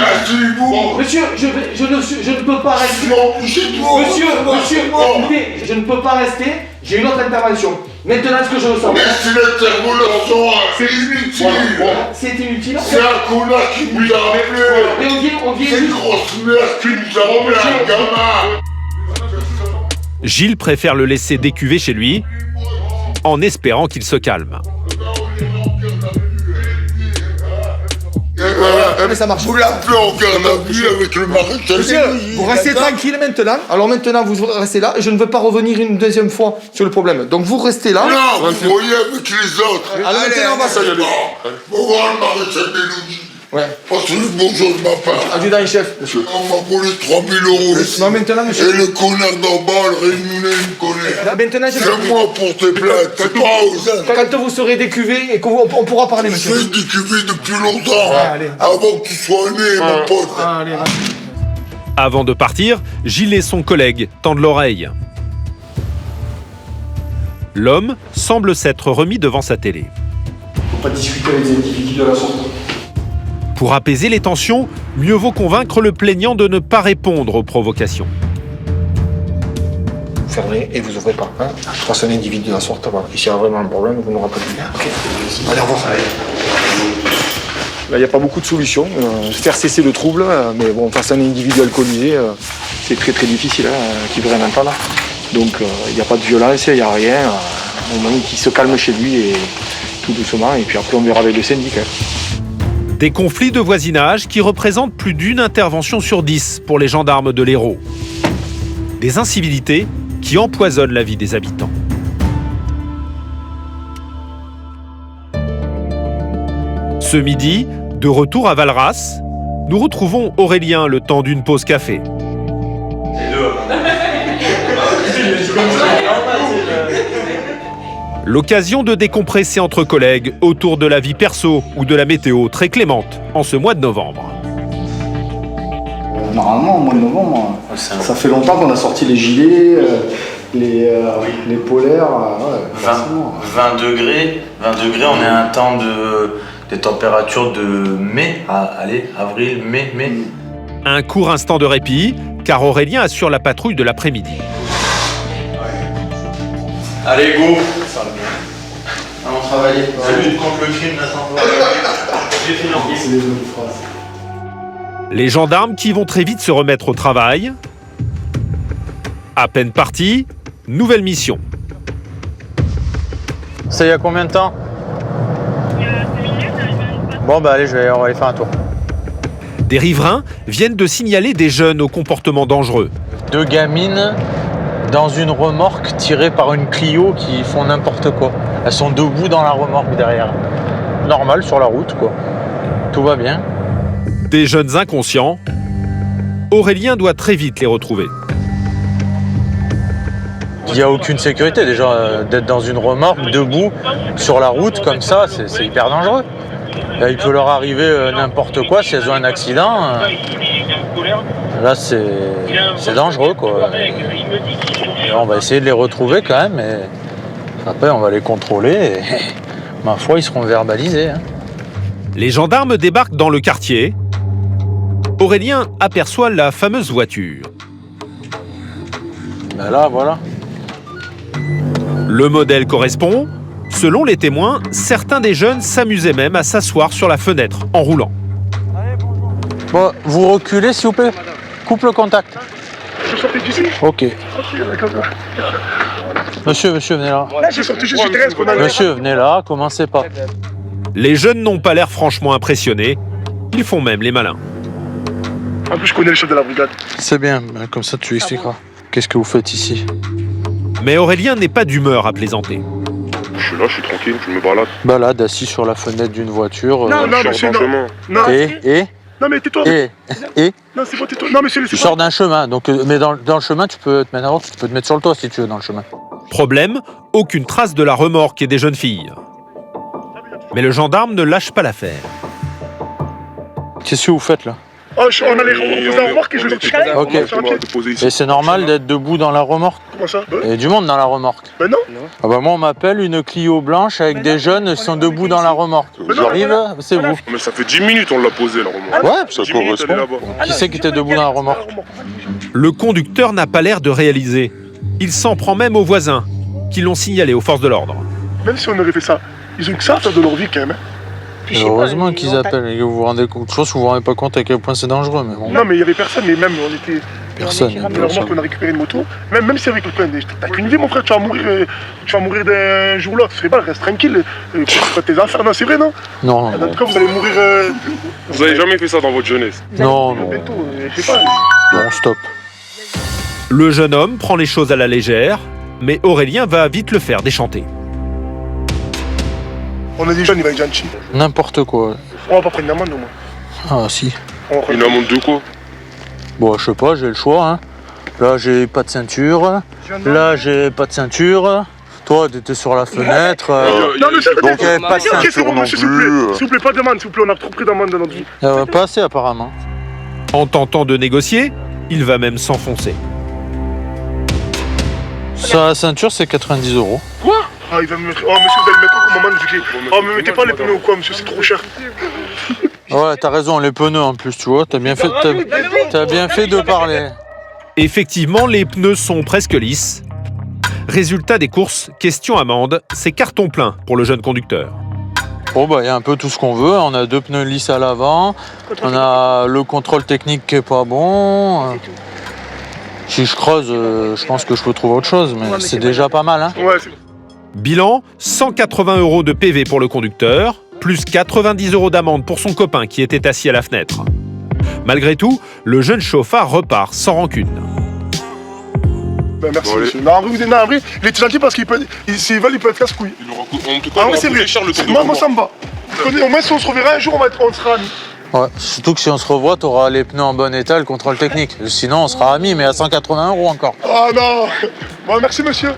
monsieur, je ne peux pas rester. Monsieur, écoutez, je ne peux pas rester. J'ai une autre intervention. Maintenant, ce que je veux savoir. Mais c'est l'intervention, c'est inutile. C'est inutile. C'est un connard qui vous a appelé. On vient C'est une grosse merde qui nous a appelé un gamin. Gilles préfère le laisser décuver chez lui, en espérant qu'il se calme. Mais ça marche. Vous l'appelez en garde à vue avec le maréchal. Monsieur, vous restez tranquille maintenant. Alors maintenant, vous restez là et je ne veux pas revenir une deuxième fois sur le problème. Donc vous restez là. Non, vous voyez avec les autres. Alors maintenant, on va se dire. On va voir le maréchal des logis. Ouais. Passez le bonjour de ma part. Adjudant-chef, monsieur. On m'a volé 3000 € ici. Non, maintenant, monsieur. Et le connard d'en bas, le Réunionnais, il me connaît. Là, maintenant, C'est moi pour tes plaintes, c'est pas aux autres. Quand vous serez décuvé et qu'on pourra parler, monsieur. Je suis décuvé depuis longtemps. Allez. Avant que tu sois né, mon pote. Allez. Avant de partir, Gilles et son collègue tendent l'oreille. L'homme semble s'être remis devant sa télé. Faut pas discuter avec des individus de la sorte. Pour apaiser les tensions, mieux vaut convaincre le plaignant de ne pas répondre aux provocations. Vous fermez et vous ouvrez pas. Hein, face à un individu de la sorte, voilà. Et s'il y a vraiment un problème, vous n'aurez pas de bien. Ok. Allez, au revoir. Là, il n'y a pas beaucoup de solutions. Faire cesser le trouble, mais bon, face à un individu alcoolisé, c'est très très difficile, qui ne veut rien entendre. Donc, il n'y a pas de violence, il n'y a rien. Au moment qu'il se calme chez lui, et tout doucement, et puis après, on verra avec le syndic. Des conflits de voisinage qui représentent plus d'une intervention sur 10 pour les gendarmes de l'Hérault. Des incivilités qui empoisonnent la vie des habitants. Ce midi, de retour à Valras, nous retrouvons Aurélien le temps d'une pause café. L'occasion de décompresser entre collègues autour de la vie perso ou de la météo très clémente en ce mois de novembre. Normalement, au mois de novembre, ça fait longtemps qu'on a sorti les gilets, les polaires. 20 degrés, on est à un temps des températures de mai, avril, mai. Un court instant de répit, car Aurélien assure la patrouille de l'après-midi. Allez, go! Allons travailler. La lutte contre le crime, Les gendarmes qui vont très vite se remettre au travail. À peine partis, nouvelle mission. Ça y a combien de temps? Bon bah allez, on va aller faire un tour. Des riverains viennent de signaler des jeunes au comportement dangereux. 2 gamines dans une remorque tirée par une Clio qui font n'importe quoi. Elles sont debout dans la remorque derrière. Normal sur la route, quoi. Tout va bien. Des jeunes inconscients. Aurélien doit très vite les retrouver. Il n'y a aucune sécurité déjà d'être dans une remorque debout sur la route comme ça, c'est hyper dangereux. Là, il peut leur arriver n'importe quoi si elles ont un accident. Là, c'est dangereux, quoi. Et on va essayer de les retrouver quand même. Et après, on va les contrôler. Et ma foi, ils seront verbalisés. Hein. Les gendarmes débarquent dans le quartier. Aurélien aperçoit la fameuse voiture. Ben là, voilà. Le modèle correspond. Selon les témoins, certains des jeunes s'amusaient même à s'asseoir sur la fenêtre en roulant. Bon, vous reculez, s'il vous plaît. Coupe le contact. Je sortais d'ici. Ok. D'accord. Monsieur, venez là. Là, j'ai sorti juste Thérèse qu'on a. Monsieur, venez là, commencez pas. Les jeunes n'ont pas l'air franchement impressionnés. Ils font même les malins. En plus, je connais le chef de la brigade. C'est bien, comme ça tu expliqueras. Qu'est-ce que vous faites ici? Mais Aurélien n'est pas d'humeur à plaisanter. Je suis là, je suis tranquille, je me balade. Balade assis sur la fenêtre d'une voiture. Non, monsieur, non. Non, mais tais-toi. Non, c'est pas tais-toi. Non, monsieur, tu sors d'un chemin, donc, mais dans le chemin, tu peux te mettre sur le toit si tu veux dans le chemin. Problème, aucune trace de la remorque et des jeunes filles. Mais le gendarme ne lâche pas l'affaire. Qu'est-ce que vous faites là? On allait reposer la remorque et je l'ai tiré. Ok. Et c'est normal d'être debout dans la remorque? Comment ça? Il y a du monde dans la remorque. Ben non. Ah bah moi on m'appelle une Clio blanche avec des jeunes qui sont debout dans la remorque. J'arrive, c'est vous. Mais ça fait 10 minutes on l'a posé la remorque. Ouais, ça correspond. Qui c'est qui était debout dans la remorque? Le conducteur n'a pas l'air de réaliser. Il s'en prend même aux voisins, qui l'ont signalé aux forces de l'ordre. Même si on aurait fait ça, ils ont que ça à faire de leur vie quand même. Heureusement qu'ils appellent et que vous vous rendez compte. Je pense que vous vous rendez pas compte à quel point c'est dangereux. Mais bon. Non, mais il y avait personne, mais même on était. Personne. La remorque, on a récupéré une moto. Même si avec le plein, t'as qu'une vie, mon frère, tu vas mourir d'un jour ou l'autre. Ce serait pas, reste tranquille. Pas tes affaires, non, c'est vrai, non? Non. En tout cas, vous allez mourir. Vous avez jamais fait ça dans votre jeunesse? Non. Bientôt, je sais pas. Bon, stop. Le jeune homme prend les choses à la légère, mais Aurélien va vite le faire déchanter. On a des jeunes, il va être gentil. N'importe quoi. On va pas prendre une amende au moins. Ah si. Une amende de quoi? Bon, je sais pas, j'ai le choix. Hein. Là, j'ai pas de ceinture. Là, j'ai pas de ceinture. Toi, t'étais sur la fenêtre. Non, mais c'est donc, pas de ceinture non s'il vous plaît, pas de demande, s'il vous plaît, on a trop pris d'amende dans notre vie. Pas assez, apparemment. En tentant de négocier, il va même s'enfoncer. Sa ceinture, c'est 90 €. Quoi? Ah, il va me mettre. Oh, monsieur, vous allez me mettre quoi comme amende vu que. Oh, me mettez pas les pneus ou quoi, monsieur, c'est trop cher. Ouais, t'as raison, les pneus en plus, tu vois. T'as bien fait de parler. Effectivement, les pneus sont presque lisses. Résultat des courses, question amende, c'est carton plein pour le jeune conducteur. Bon, bah, il y a un peu tout ce qu'on veut. On a 2 pneus lisses à l'avant. On a le contrôle technique qui est pas bon. Si je creuse, je pense que je peux trouver autre chose, mais c'est déjà pas mal. Hein. Ouais, bilan, 180 € de PV pour le conducteur, plus 90 € d'amende pour son copain qui était assis à la fenêtre. Malgré tout, le jeune chauffard repart sans rancune. Ben merci monsieur. Non, en vrai, il est gentil parce s'ils veulent, ils peuvent être casse-couilles. En vrai, c'est vrai. Moi, ça me va. Au moins, si on se reverra un jour, on sera amis. Ouais, surtout que si on se revoit, t'auras les pneus en bon état, le contrôle technique. Sinon, on sera amis, mais à 180 € encore. Ah non. Bon, merci monsieur.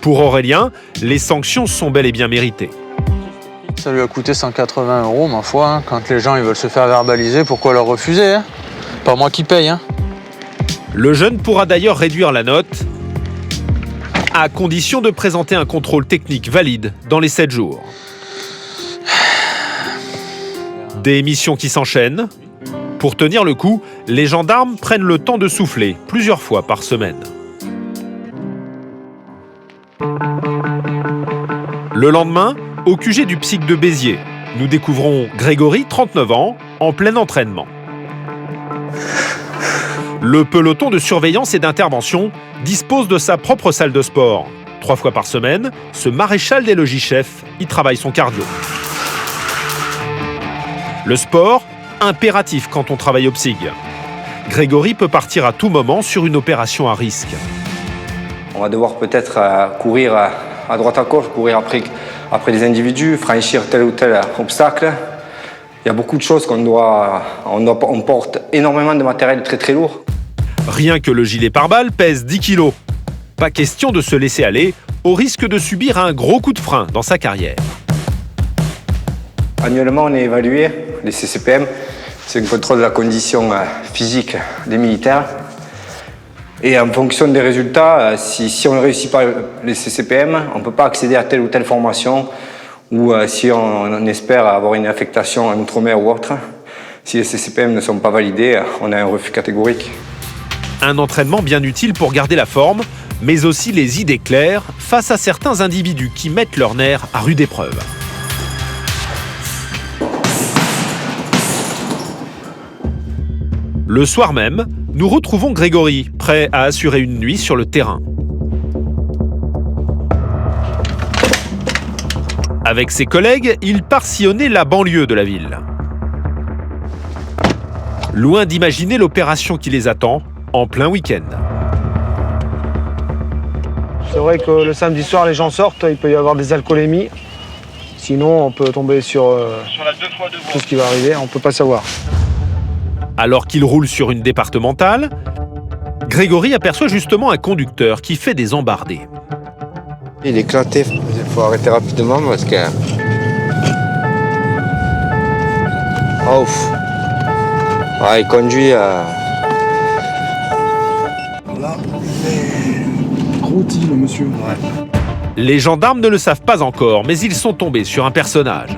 Pour Aurélien, les sanctions sont bel et bien méritées. Ça lui a coûté 180 €, ma foi. Hein. Quand les gens ils veulent se faire verbaliser, pourquoi leur refuser hein? Pas moi qui paye. Hein. Le jeune pourra d'ailleurs réduire la note, à condition de présenter un contrôle technique valide dans les 7 jours. Des missions qui s'enchaînent. Pour tenir le coup, les gendarmes prennent le temps de souffler plusieurs fois par semaine. Le lendemain, au QG du Psych de Béziers, nous découvrons Grégory, 39 ans, en plein entraînement. Le peloton de surveillance et d'intervention dispose de sa propre salle de sport. 3 fois par semaine, ce maréchal des logis-chefs y travaille son cardio. Le sport, impératif quand on travaille au PSIG. Grégory peut partir à tout moment sur une opération à risque. On va devoir peut-être courir à droite à gauche, courir après les individus, franchir tel ou tel obstacle. Il y a beaucoup de choses on porte énormément de matériel très très lourd. Rien que le gilet pare-balles pèse 10 kilos. Pas question de se laisser aller au risque de subir un gros coup de frein dans sa carrière. Annuellement, on est évalué, les CCPM, c'est un contrôle de la condition physique des militaires. Et en fonction des résultats, si on ne réussit pas les CCPM, on ne peut pas accéder à telle ou telle formation, ou si on espère avoir une affectation, un outre-mer ou autre, si les CCPM ne sont pas validés, on a un refus catégorique. Un entraînement bien utile pour garder la forme, mais aussi les idées claires face à certains individus qui mettent leurs nerfs à rude épreuve. Le soir même, nous retrouvons Grégory, prêt à assurer une nuit sur le terrain. Avec ses collègues, il part sillonner la banlieue de la ville. Loin d'imaginer l'opération qui les attend en plein week-end. C'est vrai que le samedi soir, les gens sortent, il peut y avoir des alcoolémies. Sinon, on peut tomber sur tout ce qui va arriver, on ne peut pas savoir. Alors qu'il roule sur une départementale, Grégory aperçoit justement un conducteur qui fait des embardées. Il est éclaté, il faut arrêter rapidement parce que... Oh, il conduit à... Là, rôti le monsieur. Les gendarmes ne le savent pas encore, mais ils sont tombés sur un personnage.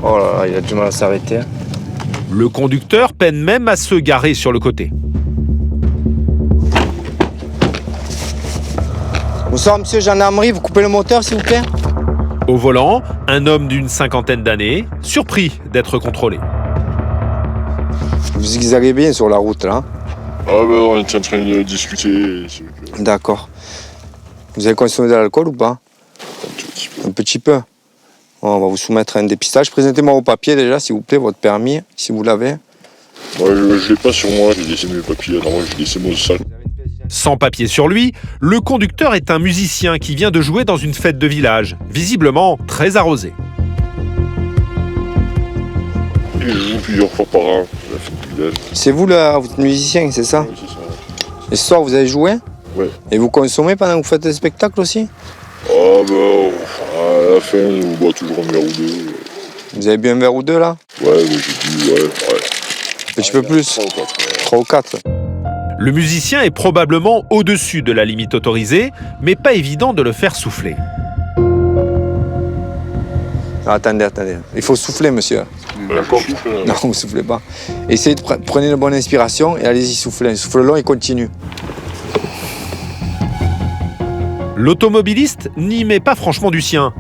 Oh là là, il a du mal à s'arrêter. Le conducteur peine même à se garer sur le côté. Bonsoir monsieur, gendarmerie, vous coupez le moteur s'il vous plaît? Au volant, un homme d'une cinquantaine d'années, surpris d'être contrôlé. Vous zigzaguez bien sur la route là. Ah ben on est en train de discuter. D'accord. Vous avez consommé de l'alcool ou pas? Un petit peu. On va vous soumettre à un dépistage. Présentez-moi vos papiers déjà, s'il vous plaît, votre permis, si vous l'avez. Moi, je l'ai pas sur moi, j'ai laissé mes papiers. Non, j'ai laissé mon sac. Sans papier sur lui, le conducteur est un musicien qui vient de jouer dans une fête de village, visiblement très arrosé. Et je joue plusieurs fois par an, la fête du village. C'est vous là, vous êtes musicien, c'est ça? Oui, c'est ça. Et ce soir, vous avez joué? Ouais. Et vous consommez pendant que vous faites des spectacles aussi? Ah ben, à la fin, on boit toujours un verre ou deux. Vous avez bu un verre ou deux là? Ouais, mais j'ai bu, ouais. Un petit peu plus? 3 ou 4. Le musicien est probablement au-dessus de la limite autorisée, mais pas évident de le faire souffler. Ah, attendez. Il faut souffler, monsieur. D'accord. Non, vous soufflez pas. Essayez de prenez une bonne inspiration et allez-y souffler. Un souffle long et continue. L'automobiliste n'y met pas franchement du sien.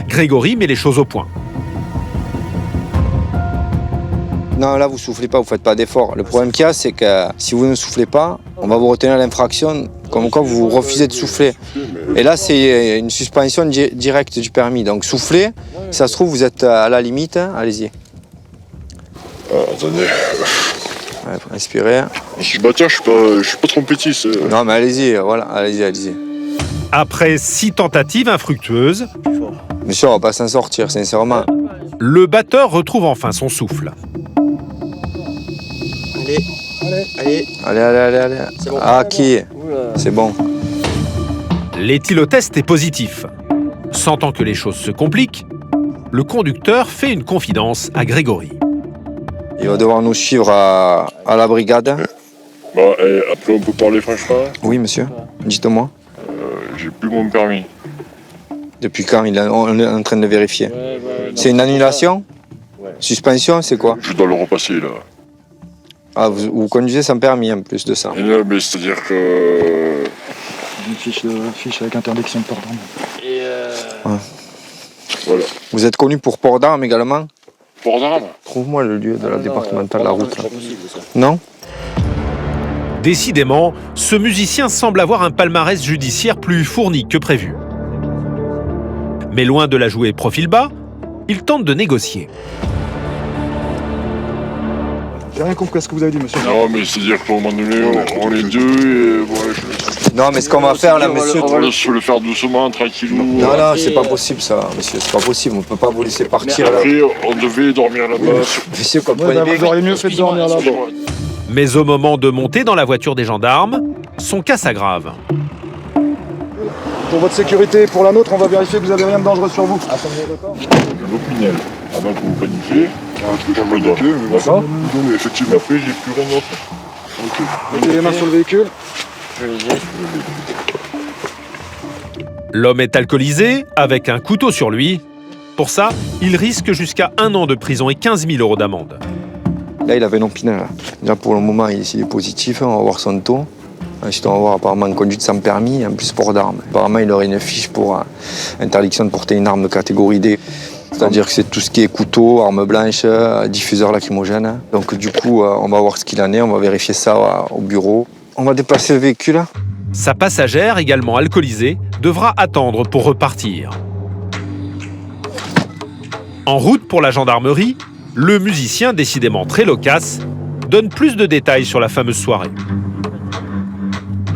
Grégory met les choses au point. Non, là, vous soufflez pas, vous faites pas d'effort. Le problème qu'il y a, c'est que si vous ne soufflez pas, on va vous retenir l'infraction, comme quoi vous refusez de souffler. Et là, c'est une suspension directe du permis. Donc, soufflez, si ça se trouve, vous êtes à la limite, hein, allez-y. Ah, attendez. Ouais, inspirez. Bah tiens, je suis pas trompettiste. Non, mais allez-y, voilà, allez-y. Après 6 tentatives infructueuses, monsieur, on va pas s'en sortir, sincèrement. Le batteur retrouve enfin son souffle. Allez. C'est bon. Ah, qui? C'est bon. L'éthylotest est positif. Sentant que les choses se compliquent, le conducteur fait une confidence à Grégory. Il va devoir nous suivre à la brigade. Bah, après, on peut parler franchement? Oui, monsieur. Dites-moi. J'ai plus mon permis. Depuis quand on est en train de vérifier. C'est une annulation? Suspension, c'est quoi? Je dois le repasser, là. Ah, vous conduisez sans permis, en plus de ça. Non, mais c'est-à-dire que... Une fiche avec interdiction de port d'armes. Ouais. Voilà. Vous êtes connu pour port d'armes également? Port d'armes? Trouve-moi le lieu de la départementale, la route. Là. Non? Décidément, ce musicien semble avoir un palmarès judiciaire plus fourni que prévu. Mais loin de la jouer profil bas, il tente de négocier. J'ai rien compris à ce que vous avez dit, monsieur. Non, mais c'est-à-dire qu'à un moment donné, on est deux et voilà, Non, mais ce qu'on va faire là, monsieur... On va se le faire doucement, tranquillou. Non, c'est pas possible ça, monsieur, c'est pas possible, on peut pas vous laisser partir là. Après, on devait dormir là-bas. Monsieur, comprenez bien. Vous auriez mieux fait de dormir là-bas. Mais au moment de monter dans la voiture des gendarmes, son cas s'aggrave. Pour votre sécurité, pour la nôtre, on va vérifier que vous n'avez rien de dangereux sur vous. D'accord? L'opinel, avant que vous paniquiez, je me donne. D'accord? Mais effectivement, après, j'ai plus rien d'autre. Mettez les mains sur le véhicule. L'homme est alcoolisé, avec un couteau sur lui. Pour ça, il risque jusqu'à 1 an de prison et 15 000 € d'amende. Là, il avait un opinel. Là, pour le moment, il est positif. On va voir son taux. Ensuite, on va voir apparemment une conduite sans permis et en plus port d'armes. Apparemment, il aurait une fiche pour interdiction de porter une arme de catégorie D. C'est-à-dire que c'est tout ce qui est couteau, arme blanche, diffuseur lacrymogène. Donc du coup, on va voir ce qu'il en est, on va vérifier ça au bureau. On va déplacer le véhicule. Sa passagère, également alcoolisée, devra attendre pour repartir. En route pour la gendarmerie, le musicien, décidément très loquace, donne plus de détails sur la fameuse soirée.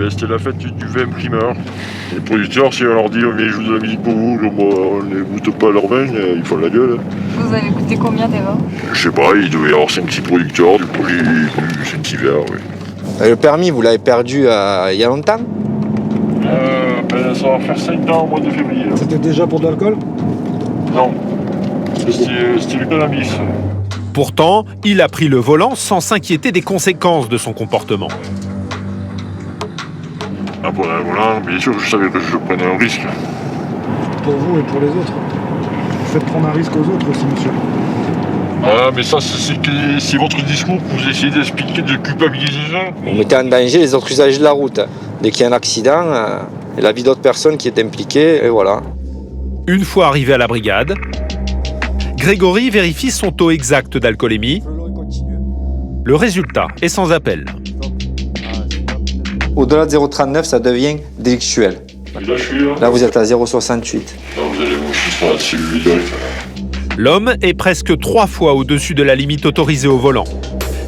C'était la fête du 20 primeur. Les producteurs, si on leur dit on vient jouer de la musique pour vous, on ne goûte pas leur vin, ils font la gueule. Vous avez goûté combien déjà? Je sais pas, il devait y avoir 5-6 producteurs, du coup j'ai bu 5-6 verres, oui. Le permis, vous l'avez perdu il y a longtemps? Ça va faire 5 ans au mois de février. C'était déjà pour de l'alcool? Non, c'était le cannabis. Pourtant, il a pris le volant sans s'inquiéter des conséquences de son comportement. Ah, pour un volant, bien sûr, je savais que je prenais un risque. Pour vous et pour les autres. Vous faites prendre un risque aux autres aussi, monsieur. Ah, mais ça, c'est votre discours que vous essayez d'expliquer, de culpabiliser les gens. Vous mettez en danger les autres usagers de la route. Dès qu'il y a un accident, et la vie d'autres personnes qui est impliquée, et voilà. Une fois arrivé à la brigade, Grégory vérifie son taux exact d'alcoolémie. Le résultat est sans appel. Au-delà de 0,39, ça devient délictuel. Là, vous êtes à 0,68. Vous allez vous chiffrer là-dessus, L'homme est presque 3 fois au-dessus de la limite autorisée au volant.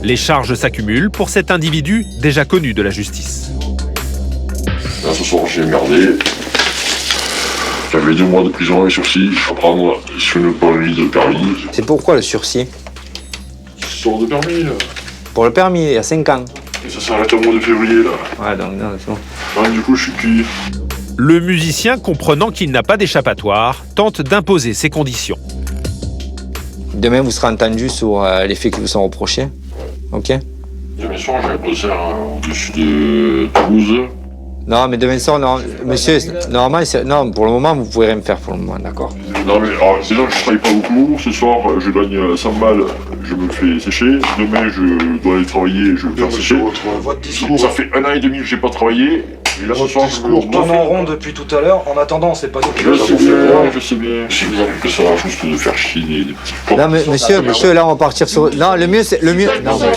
Les charges s'accumulent pour cet individu déjà connu de la justice. Là, ce soir, j'ai merdé. J'avais 2 mois de prison et sursis à prendre sur une conduite de permis. C'est pourquoi le sursis? Histoire de permis, là. Pour le permis, il y a 5 ans. Et ça s'arrête au mois de février, là. Ouais, donc non, c'est bon. Ouais, du coup, je suis cuit. Le musicien, comprenant qu'il n'a pas d'échappatoire, tente d'imposer ses conditions. Demain, vous serez entendu sur les faits qui vous sont reprochés. Ok? Demain soir, j'ai un concert au-dessus de Toulouse. Non, mais demain soir, non. Monsieur, normalement, non, pour le moment, vous pouvez rien me faire pour le moment, d'accord? Non, mais alors, c'est là que je travaille pas beaucoup. Ce soir, je gagne 100 balles, je me fais sécher. Demain, je dois aller travailler, je me fais sécher. Votre discours. Ça fait 1 an et demi que j'ai pas travaillé. Et là, ce soir, je me tourne en rond depuis tout à l'heure. En attendant, c'est pas nous qui je sais bien. J'ai besoin que ça va juste de faire chier des petits potes. Non, mais monsieur, là, on va partir sur. Non, le mieux, c'est. Le mieux. Non, mais.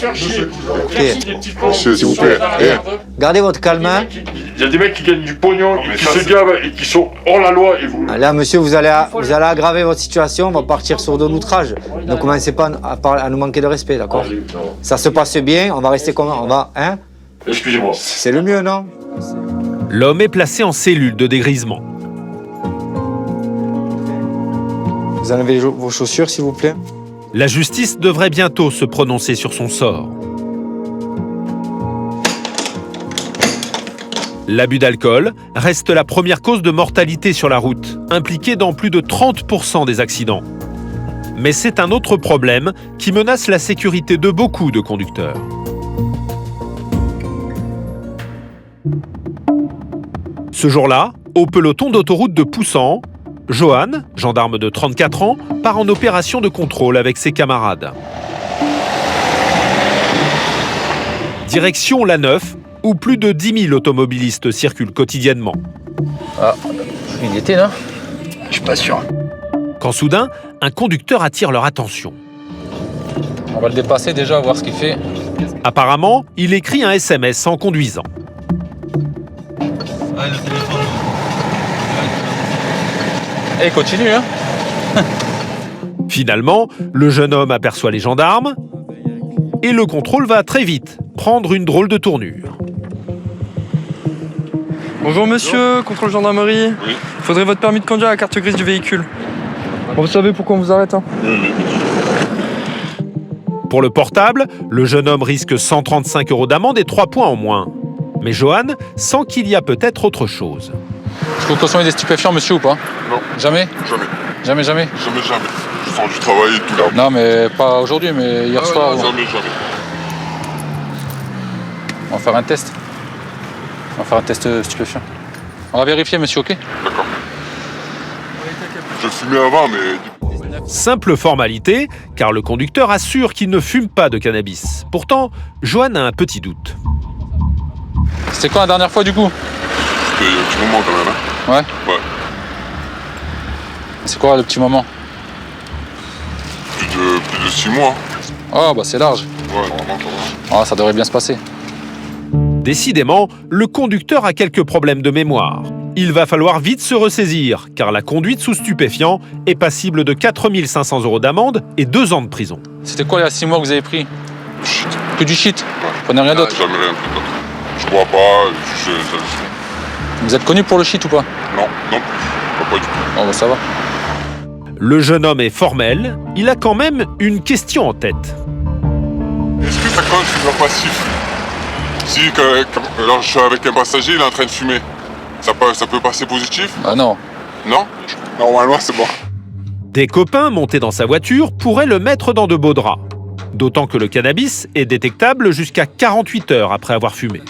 Monsieur, s'il vous plaît. Gardez votre calme. Il y a des mecs qui gagnent du pognon, qui se gavent et qui sont hors la loi. Et vous... Là, monsieur, vous allez aggraver votre situation. On va partir sur de l'outrage. Ne commencez pas à nous manquer de respect, d'accord? Ça se passe bien. On va rester comme. On va. Hein? Excusez-moi. C'est le mieux, non? L'homme est placé en cellule de dégrisement. Vous enlevez vos chaussures, s'il vous plaît? La justice devrait bientôt se prononcer sur son sort. L'abus d'alcool reste la première cause de mortalité sur la route, impliquée dans plus de 30% des accidents. Mais c'est un autre problème qui menace la sécurité de beaucoup de conducteurs. Ce jour-là, au peloton d'autoroute de Poussan, Johan, gendarme de 34 ans, part en opération de contrôle avec ses camarades. Direction la Neuf, où plus de 10 000 automobilistes circulent quotidiennement. Ah, il était là? Je suis pas sûr. Quand soudain, un conducteur attire leur attention. On va le dépasser déjà, voir ce qu'il fait. Apparemment, il écrit un SMS en conduisant. Ah, le téléphone. Et continue, hein. Finalement, le jeune homme aperçoit les gendarmes et le contrôle va très vite prendre une drôle de tournure. Bonjour monsieur, contrôle gendarmerie. Oui. Faudrait votre permis de conduire à la carte grise du véhicule. Bon, vous savez pourquoi on vous arrête, hein? Pour le portable, le jeune homme risque 135 € d'amende et 3 points en moins. Mais Johan sent qu'il y a peut-être autre chose. Est-ce que vous consommez des stupéfiants, monsieur, ou pas? Non. Jamais? Jamais. Jamais, jamais? Jamais, jamais. Je sors du travail et tout là. Non, mais pas aujourd'hui, mais hier soir. Non, jamais, jamais. On va faire un test. On va faire un test stupéfiant. On va vérifier, monsieur, ok? D'accord. Je fumais avant, mais... Simple formalité, car le conducteur assure qu'il ne fume pas de cannabis. Pourtant, Johan a un petit doute. C'était quand la dernière fois du coup? C'était il y a un petit moment quand même. Hein. Ouais. Ouais. C'est quoi le petit moment? Plus de 6 mois. Oh bah c'est large. Ouais, normalement ça va. Ah, ça devrait bien se passer. Décidément, le conducteur a quelques problèmes de mémoire. Il va falloir vite se ressaisir, car la conduite sous stupéfiant est passible de 4 500 € d'amende et 2 ans de prison. C'était quoi il y a 6 mois que vous avez pris? Du shit. Que du shit? Ouais. Vous prenez rien d'autre? Jamais rien pris d'autre. Je bois pas, je Vous êtes connu pour le shit ou pas? Non, non plus. Pas du tout. Oh bah ça va. Le jeune homme est formel, il a quand même une question en tête. Est-ce que ça compte fumeur passif? Si alors je suis avec un passager, il est en train de fumer. Ça peut passer positif? Ah non. Non? Normalement c'est bon. Des copains montés dans sa voiture pourraient le mettre dans de beaux draps. D'autant que le cannabis est détectable jusqu'à 48 heures après avoir fumé.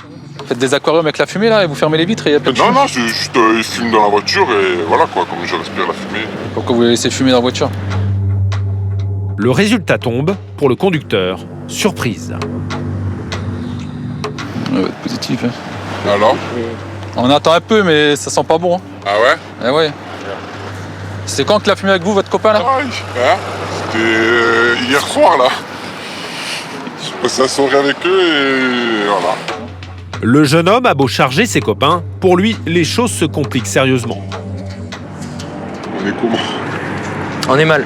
Faites des aquariums avec la fumée là et vous fermez les vitres et il y a plus de Non, non, je fume dans la voiture et voilà quoi, comme je respire la fumée. Pourquoi vous les laissez fumer dans la voiture? Le résultat tombe pour le conducteur. Surprise. Ouais, positif. Hein. Alors? On attend un peu mais ça sent pas bon. Hein. Ah ouais? Ah ouais. C'est quand qu'il a fumé avec vous, votre copain là? Ah, hein? C'était hier soir là. Je passais la soirée avec eux et voilà. Le jeune homme a beau charger ses copains, pour lui, les choses se compliquent sérieusement. On est comment? On est mal.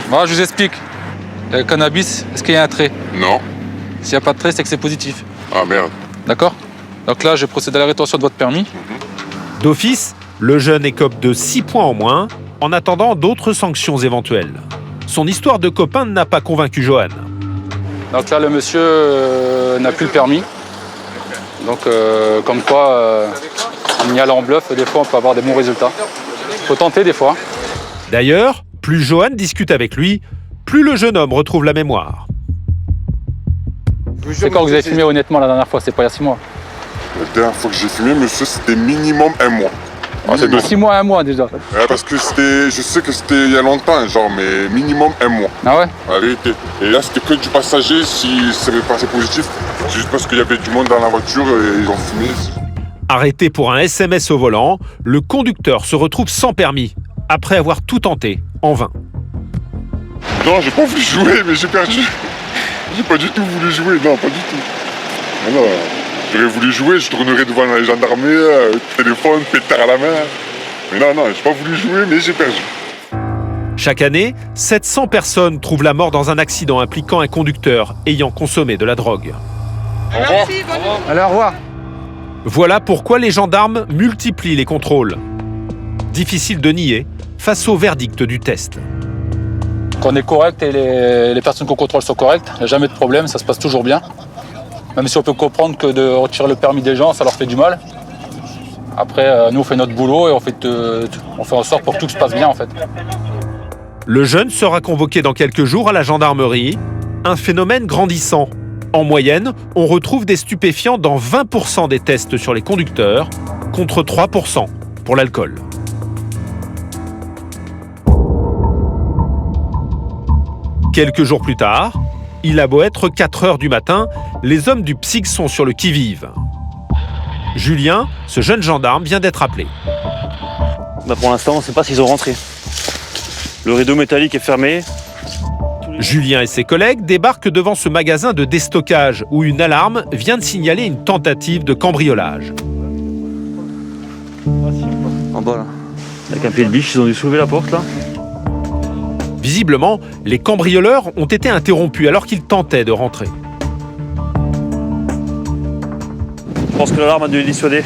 Moi, je vous explique. Le cannabis, est-ce qu'il y a un trait? Non. S'il n'y a pas de trait, c'est que c'est positif. Ah merde. D'accord? Donc là, je procède à la rétention de votre permis. D'office, le jeune écope de 6 points en moins, en attendant d'autres sanctions éventuelles. Son histoire de copain n'a pas convaincu Johan. Donc là, le monsieur n'a plus le permis. Donc, comme quoi, en y allant en bluff, des fois, on peut avoir des bons résultats. Faut tenter des fois. D'ailleurs, plus Johan discute avec lui, plus le jeune homme retrouve la mémoire. C'est quand que vous avez fumé honnêtement la dernière fois? C'est pas il y a 6 mois. La dernière fois que j'ai fumé, monsieur, c'était minimum 1 mois. Ah, c'est de 6 mois à 1 mois déjà. Ouais, parce que je sais que c'était il y a longtemps, genre, mais minimum 1 mois. Ah ouais? La vérité. Et là, c'était que du passager, si ça avait passé positif, c'est juste parce qu'il y avait du monde dans la voiture et ils ont fumé. Arrêté pour un SMS au volant, le conducteur se retrouve sans permis, après avoir tout tenté, en vain. Non, j'ai pas voulu jouer, mais j'ai perdu. J'ai pas du tout voulu jouer, non, pas du tout. Non, j'aurais voulu jouer, je tournerais devant les gendarmerie, téléphone, pétard à la main. Mais non, j'ai pas voulu jouer, mais j'ai perdu. Chaque année, 700 personnes trouvent la mort dans un accident impliquant un conducteur ayant consommé de la drogue. Au revoir. Allez, au revoir. Voilà pourquoi les gendarmes multiplient les contrôles. Difficile de nier face au verdict du test. Quand on est correct et les personnes qu'on contrôle sont correctes, il n'y a jamais de problème, ça se passe toujours bien. Même si on peut comprendre que de retirer le permis des gens, ça leur fait du mal. Après, nous, on fait notre boulot et on fait en sorte pour que tout se passe bien, en fait. Le jeune sera convoqué dans quelques jours à la gendarmerie. Un phénomène grandissant. En moyenne, on retrouve des stupéfiants dans 20% des tests sur les conducteurs, contre 3% pour l'alcool. Quelques jours plus tard, il a beau être 4 heures du matin, les hommes du PSIC sont sur le qui-vive. Julien, ce jeune gendarme, vient d'être appelé. Pour l'instant, on ne sait pas s'ils ont rentré. Le rideau métallique est fermé. Julien et ses collègues débarquent devant ce magasin de déstockage où une alarme vient de signaler une tentative de cambriolage. En bas là. Avec un pied de biche, ils ont dû soulever la porte là. Visiblement, les cambrioleurs ont été interrompus alors qu'ils tentaient de rentrer. Je pense que l'alarme a dû les dissuader.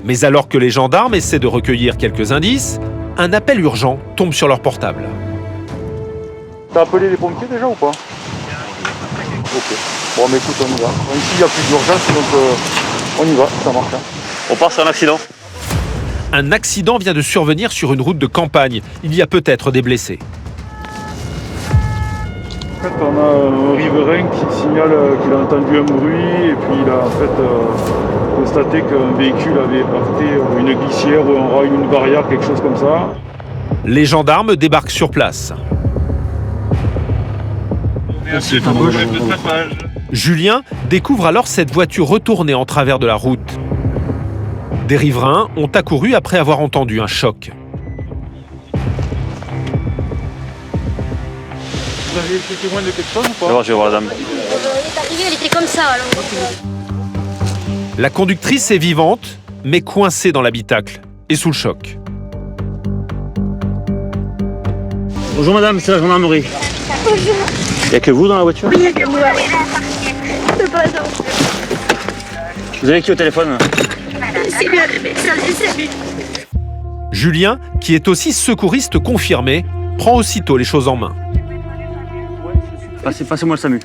Mais alors que les gendarmes essaient de recueillir quelques indices, un appel urgent tombe sur leur portable. T'as appelé les pompiers déjà ou pas? Ok. Bon mais écoute, on y va. Ici il n'y a plus d'urgence, donc on y va, ça marche. On part sur un accident. Un accident vient de survenir sur une route de campagne. Il y a peut-être des blessés. En fait, on a un riverain qui signale qu'il a entendu un bruit et puis il a en fait constaté qu'un véhicule avait heurté une glissière ou un rail, une barrière, quelque chose comme ça. Les gendarmes débarquent sur place. Julien découvre alors cette voiture retournée en travers de la route. Des riverains ont accouru après avoir entendu un choc. Vous avez été témoin de quelque chose ou pas? Alors, je vais voir la dame. Elle est arrivée, elle était comme ça alors. La conductrice est vivante, mais coincée dans l'habitacle et sous le choc. Bonjour madame, c'est la gendarmerie. Bonjour. Il n'y a que vous dans la voiture? Oui, il y a que moi. Vous avez qui au téléphone? C'est le médecin des cellules. Julien, qui est aussi secouriste confirmé, prend aussitôt les choses en main. Passez-moi le SAMU.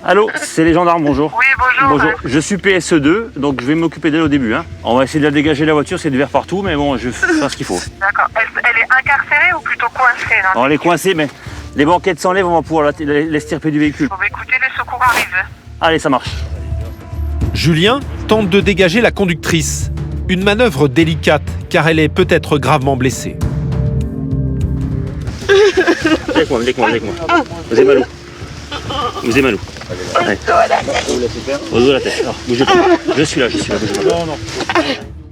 Allô, c'est les gendarmes, bonjour. Oui, bonjour. Bonjour, je suis PSE2, donc je vais m'occuper d'elle au début. Hein. On va essayer de la dégager la voiture, c'est du verre partout, mais bon, je fais ce qu'il faut. D'accord. Elle est incarcérée ou plutôt coincée là? Alors, elle est coincée, mais les banquettes s'enlèvent, on va pouvoir l'estirper du véhicule. Bon, bah, écoutez, les secours arrivent. Allez, ça marche. Julien tente de dégager la conductrice. Une manœuvre délicate, car elle est peut-être gravement blessée. Avec moi. Vous avez mal où? Vous avez mal où? Allez. Au dos de la tête. Alors, bougez pas. Je suis là, bougez pas. Non.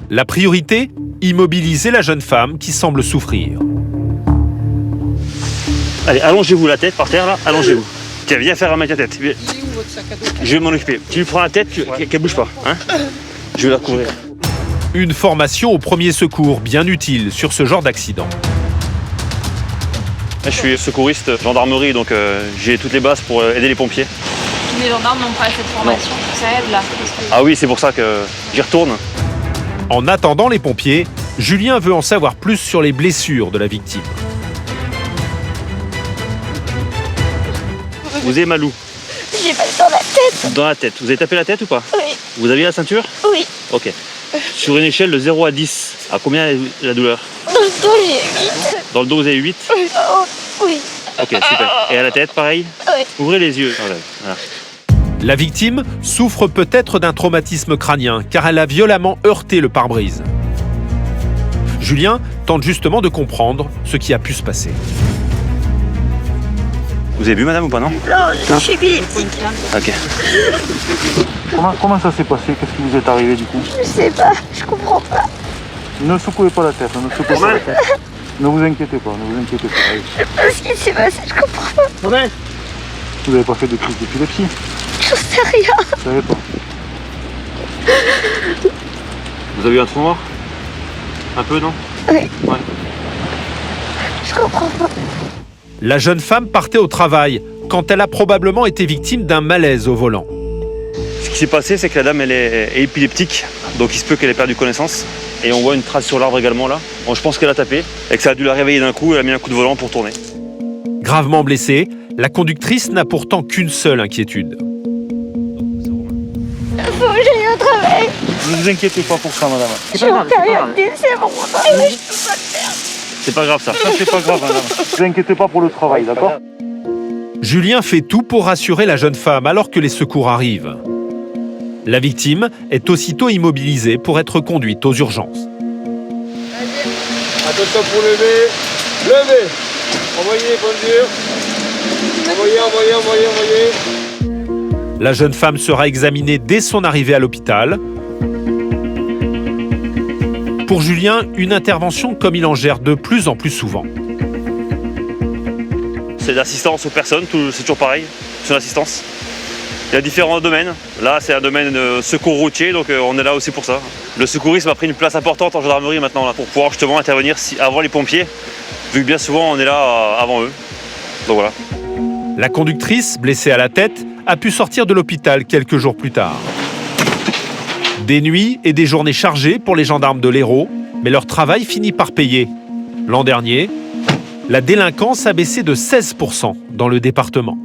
La priorité, immobiliser la jeune femme qui semble souffrir. Allez, allongez-vous la tête par terre, là. Allongez-vous. Tiens, viens faire remettre la tête. Je vais m'en occuper. Tu lui prends la tête, qu'elle bouge pas. Hein? Je vais la couvrir. Une formation au premier secours bien utile sur ce genre d'accident. Je suis secouriste gendarmerie, donc j'ai toutes les bases pour aider les pompiers. Tous les gendarmes n'ont pas cette formation, ça aide là. Ah oui, c'est pour ça que j'y retourne. En attendant les pompiers, Julien veut en savoir plus sur les blessures de la victime. Vous avez mal où? J'ai mal dans la tête. Dans la tête. Vous avez tapé la tête ou pas? Oui. Vous avez la ceinture? Oui. Ok. Sur une échelle de 0 à 10, à combien est la douleur? Dans le dos, j'ai 8. Dans le dos, vous avez 8? Oui. Ok, super. Et à la tête, pareil? Oui. Ouvrez les yeux. Voilà. La victime souffre peut-être d'un traumatisme crânien, car elle a violemment heurté le pare-brise. Julien tente justement de comprendre ce qui a pu se passer. Vous avez bu, madame, ou pas, non? Non, je suis bien. Ok. Comment ça s'est passé? Qu'est-ce qui vous est arrivé du coup? Je sais pas, je comprends pas. Ne secouez pas la tête, Ne vous inquiétez pas, Je sais pas ce qui s'est passé, je comprends pas. Vous n'avez pas fait de crise d'épilepsie? J'en sais rien. Vous savez pas? Vous avez eu un trou noir? Un peu, non? Oui. Ouais. Je comprends pas. La jeune femme partait au travail quand elle a probablement été victime d'un malaise au volant. Ce qui s'est passé, c'est que la dame, elle est épileptique, donc il se peut qu'elle ait perdu connaissance. Et on voit une trace sur l'arbre également, là. Bon, je pense qu'elle a tapé et que ça a dû la réveiller d'un coup. Elle a mis un coup de volant pour tourner. Gravement blessée, la conductrice n'a pourtant qu'une seule inquiétude. Faut que j'aille au travail. Ne vous inquiétez pas pour ça, madame. Je suis en période d'essai, mon travail, mais je peux pas le faire. C'est pas grave, ça. Ça, c'est pas grave, madame. Ne vous inquiétez pas pour le travail, d'accord? Julien fait tout pour rassurer la jeune femme alors que les secours arrivent. La victime est aussitôt immobilisée pour être conduite aux urgences. Attention pour lever. Levez. Envoyez, conduire. Envoyez. La jeune femme sera examinée dès son arrivée à l'hôpital. Pour Julien, une intervention comme il en gère de plus en plus souvent. C'est l'assistance aux personnes, c'est toujours pareil, c'est l'assistance. Il y a différents domaines. Là, c'est un domaine secours routier, donc on est là aussi pour ça. Le secourisme a pris une place importante en gendarmerie maintenant, là, pour pouvoir justement intervenir avant les pompiers, vu que bien souvent on est là avant eux. Donc voilà. La conductrice, blessée à la tête, a pu sortir de l'hôpital quelques jours plus tard. Des nuits et des journées chargées pour les gendarmes de l'Hérault, mais leur travail finit par payer. L'an dernier, la délinquance a baissé de 16% dans le département.